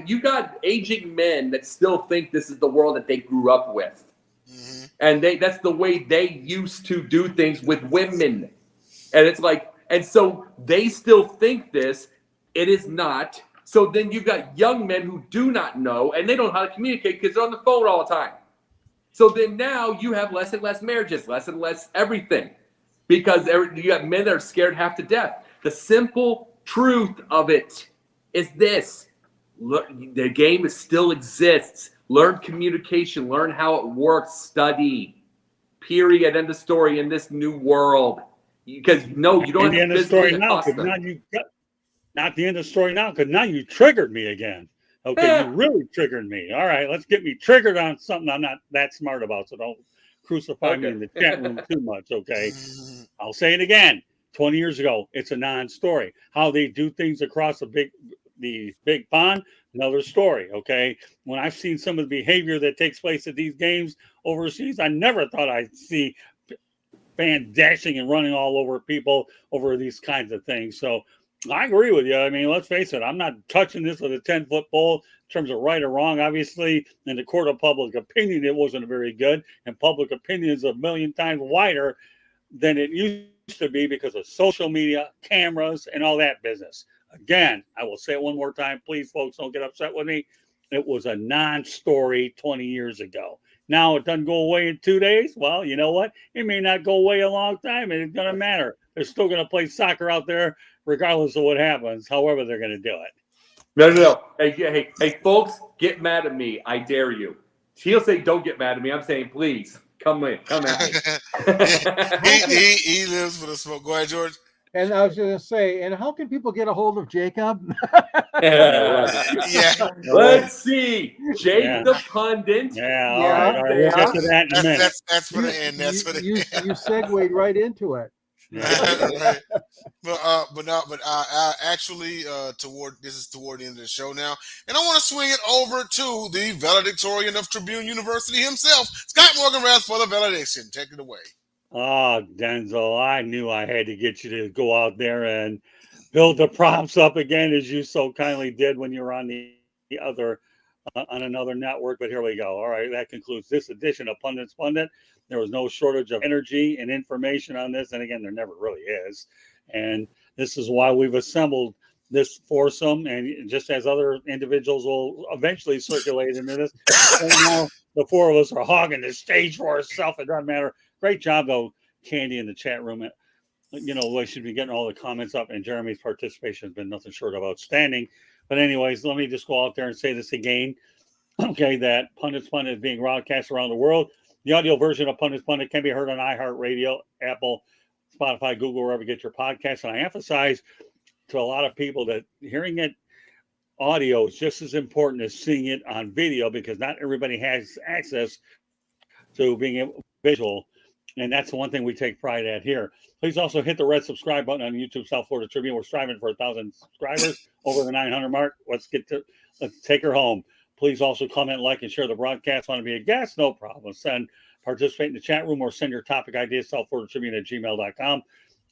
aging men that still think this is the world that they grew up with. Mm-hmm. And that's the way they used to do things with women. And it's like, and so they still think this. It is not. So then you've got young men who do not know, and they don't know how to communicate because they're on the phone all the time. So then now you have less and less marriages, less and less everything. Because you got men that are scared half to death. The simple truth of it is this. The game still exists. Learn communication. Learn how it works. Study. Period. End of story in this new world. Because, no, you don't have to physically accost them. Not the end of the story now, because now you triggered me again. Okay, You really triggered me. All right, let's get me triggered on something I'm not that smart about, so don't crucify me in the chat room too much, okay? I'll say it again. 20 years ago, it's a non-story. How they do things across the big pond, another story, okay? When I've seen some of the behavior that takes place at these games overseas, I never thought I'd see fans dashing and running all over people over these kinds of things. So I agree with you. Let's face it. I'm not touching this with a 10-foot pole in terms of right or wrong. Obviously, in the court of public opinion, it wasn't very good. And public opinion is a million times wider than it used to be because of social media, cameras, and all that business. Again, I will say it one more time. Please, folks, don't get upset with me. It was a non-story 20 years ago. Now it doesn't go away in 2 days. Well, you know what? It may not go away a long time, and it's going to matter. They're still going to play soccer out there regardless of what happens, however they're going to do it. No. Hey, folks, get mad at me. I dare you. He'll say, don't get mad at me. I'm saying, please, come at me. he lives for the smoke. Go ahead, George. And I was going to say, and how can people get a hold of Jacob? Let's see. Jake the Pundit. All right. We'll get to that in a minute. That's for the end. That's for the end. You segued right into it. Right. But actually, toward the end of the show now, and I want to swing it over to the valedictorian of Tribune University himself, Scott Morgan-Rath, for the valediction. Take it away. Oh, Denzel, I knew I had to get you to go out there and build the prompts up again, as you so kindly did when you were on the other on another network. But here we go. All right, that concludes this edition of Pundit's Pundit. There was no shortage of energy and information on this, and again, there never really is. And this is why we've assembled this foursome, and just as other individuals will eventually circulate into this, and now the four of us are hogging the stage for ourselves. It doesn't matter. Great job, though, Candy, in the chat room. We should be getting all the comments up, and Jeremy's participation has been nothing short of outstanding. But anyways, let me just go out there and say this again. Okay, that Pundit's Pundit is being broadcast around the world. The audio version of Pundit's Pundit can be heard on iHeartRadio, Apple, Spotify, Google, wherever you get your podcasts. And I emphasize to a lot of people that hearing it audio is just as important as seeing it on video, because not everybody has access to being visual. And that's the one thing we take pride at here. Please also hit the red subscribe button on YouTube South Florida Tribune. We're striving for 1,000 subscribers, over the 900 mark. Let's take her home. Please also comment, like, and share the broadcast. Want to be a guest? No problem. Participate in the chat room or send your topic ideas, southfloridatribune@gmail.com.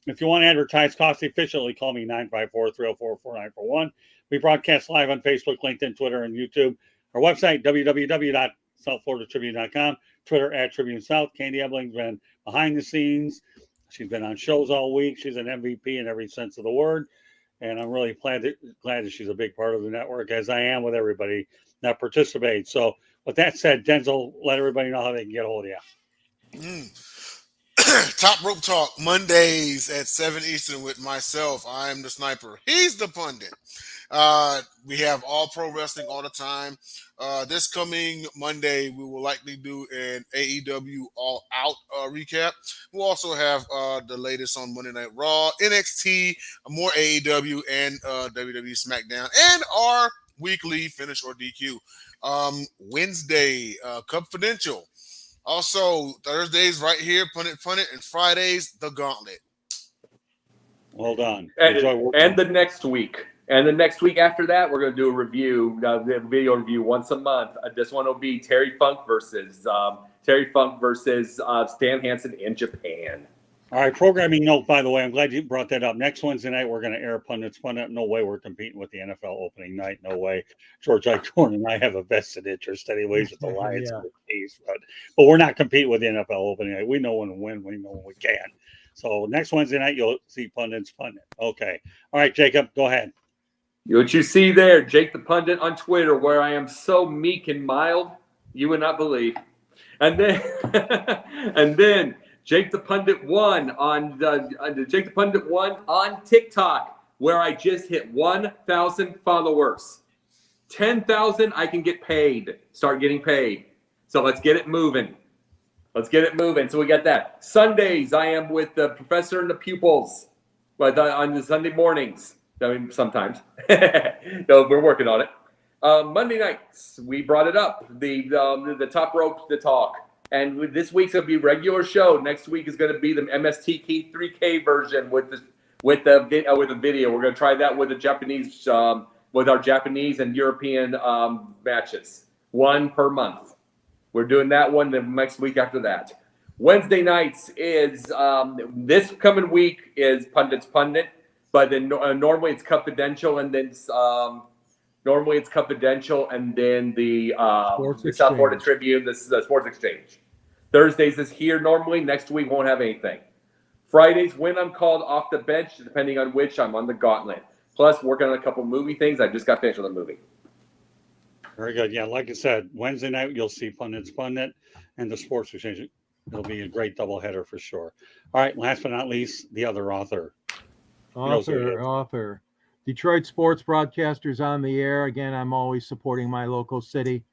If you want to advertise cost efficiently, call me 954-304-4941. We broadcast live on Facebook, LinkedIn, Twitter, and YouTube. Our website, www.southfloridatribune.com. Twitter @TribuneSouth. Candy Ebling's been behind the scenes. She's been on shows all week. She's an MVP in every sense of the word. And I'm really glad that she's a big part of the network, as I am with everybody that participates. So with that said, Denzel, let everybody know how they can get a hold of you. Top Rope Talk, Mondays at 7 Eastern with myself. I'm the sniper. He's the pundit. We have All Pro Wrestling all the time. This coming Monday, we will likely do an AEW All Out recap. We'll also have the latest on Monday Night Raw, NXT, more AEW, and WWE SmackDown, and our weekly Finish or DQ. Wednesday, Confidential. Also, Thursdays right here, Pundit, and Fridays, The Gauntlet. Well done. And the next week. And the next week after that, we're going to do a review, video review once a month. This one will be Terry Funk versus Stan Hansen in Japan. All right, programming note, by the way, I'm glad you brought that up. Next Wednesday night, we're going to air Pundit's Pundit. No way we're competing with the NFL opening night. No way. George Eichhorn and I have a vested interest anyways with the Lions and the Chiefs. But we're not competing with the NFL opening night. We know when to win. We know when we can. So next Wednesday night, you'll see Pundit's Pundit. Okay. All right, Jacob, go ahead. What you see there, Jake the Pundit on Twitter, where I am so meek and mild, you would not believe. And then Jake the Pundit 1 on Jake the Pundit 1 on TikTok, where I just hit 1,000 followers. 10,000, I can get paid. Start getting paid. So let's get it moving. So we got that. Sundays, I am with the professor and the pupils, but on the Sunday mornings. I mean, sometimes. No, we're working on it. Monday nights, we brought it up. The top rope to talk. And this week's going to be regular show. Next week is going to be the MST 3K version with the video. We're going to try that with the Japanese, with our Japanese and European matches. One per month. We're doing that one the next week after that. Wednesday nights is this coming week is Pundit's Pundit, but then normally it's Confidential, and then the South Florida Tribune, this is the Sports Exchange. Thursdays is here normally. Next week won't have anything. Fridays, when I'm called off the bench, depending on which, I'm on the Gauntlet. Plus, working on a couple movie things. I just got finished with a movie. Very good. Yeah, like I said, Wednesday night you'll see Pundit's Pundit and the Sports Exchange. It'll be a great doubleheader for sure. All right, last but not least, the other author. Author. Detroit Sports Broadcasters on the air. Again, I'm always supporting my local city.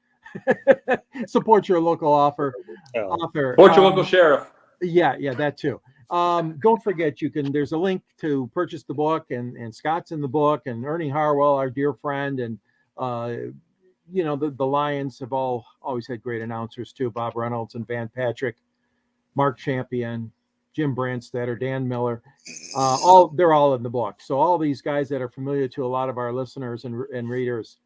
Support your local author. Support your local sheriff. Yeah, that too. Don't forget, there's a link to purchase the book, and Scott's in the book, and Ernie Harwell, our dear friend, and the Lions have always had great announcers too. Bob Reynolds and Van Patrick, Mark Champion, Jim Brandstetter, Dan Miller, they're all in the book. So all these guys that are familiar to a lot of our listeners and readers,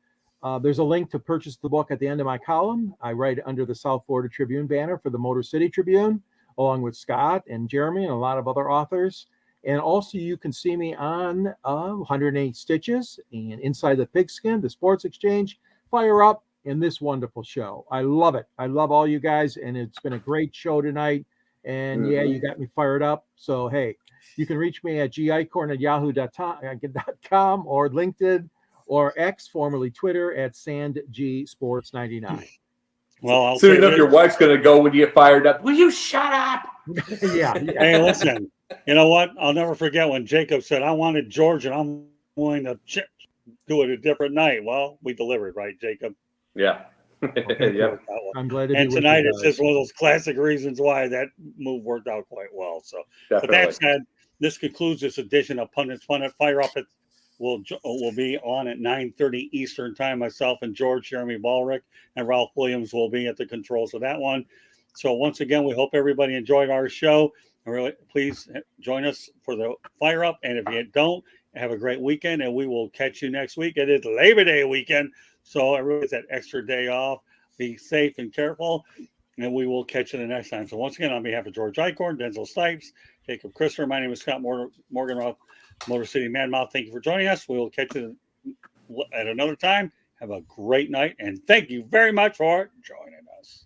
there's a link to purchase the book at the end of my column. I write under the South Florida Tribune banner for the Motor City Tribune, along with Scott and Jeremy and a lot of other authors. And also you can see me on 108 Stitches and Inside the Pigskin, the Sports Exchange, Fire Up, and this wonderful show. I love it. I love all you guys, and it's been a great show tonight. And yeah, you got me fired up. So, hey, you can reach me at gicorn@yahoo.com or LinkedIn or X, formerly Twitter, at SandGSports99. Well, soon enough, your wife's going to go when you get fired up. Will you shut up? Yeah. Hey, listen, you know what? I'll never forget when Jacob said, I wanted George and I'm willing to do it a different night. Well, we delivered, right, Jacob? Yeah. Yeah. I'm glad to be And with tonight you it's guys. just one of those classic reasons why that move worked out quite well. So, with that Definitely. said, this concludes this edition of Pundits Pundit. Fire Up will be on at 9:30 Eastern time. Myself and George, Jeremy Ballrick, and Ralph Williams will be at the controls of that one. So once again, we hope everybody enjoyed our show. And really, please join us for the Fire Up. And if you don't, have a great weekend, and we will catch you next week. It is Labor Day weekend, so everybody gets that extra day off. Be safe and careful, and we will catch you the next time. So once again, on behalf of George Eichhorn, Denzel Stipes, Jacob Christopher, my name is Scott Morganroth, Motor City Manmouth. Thank you for joining us. We will catch you at another time. Have a great night, and thank you very much for joining us.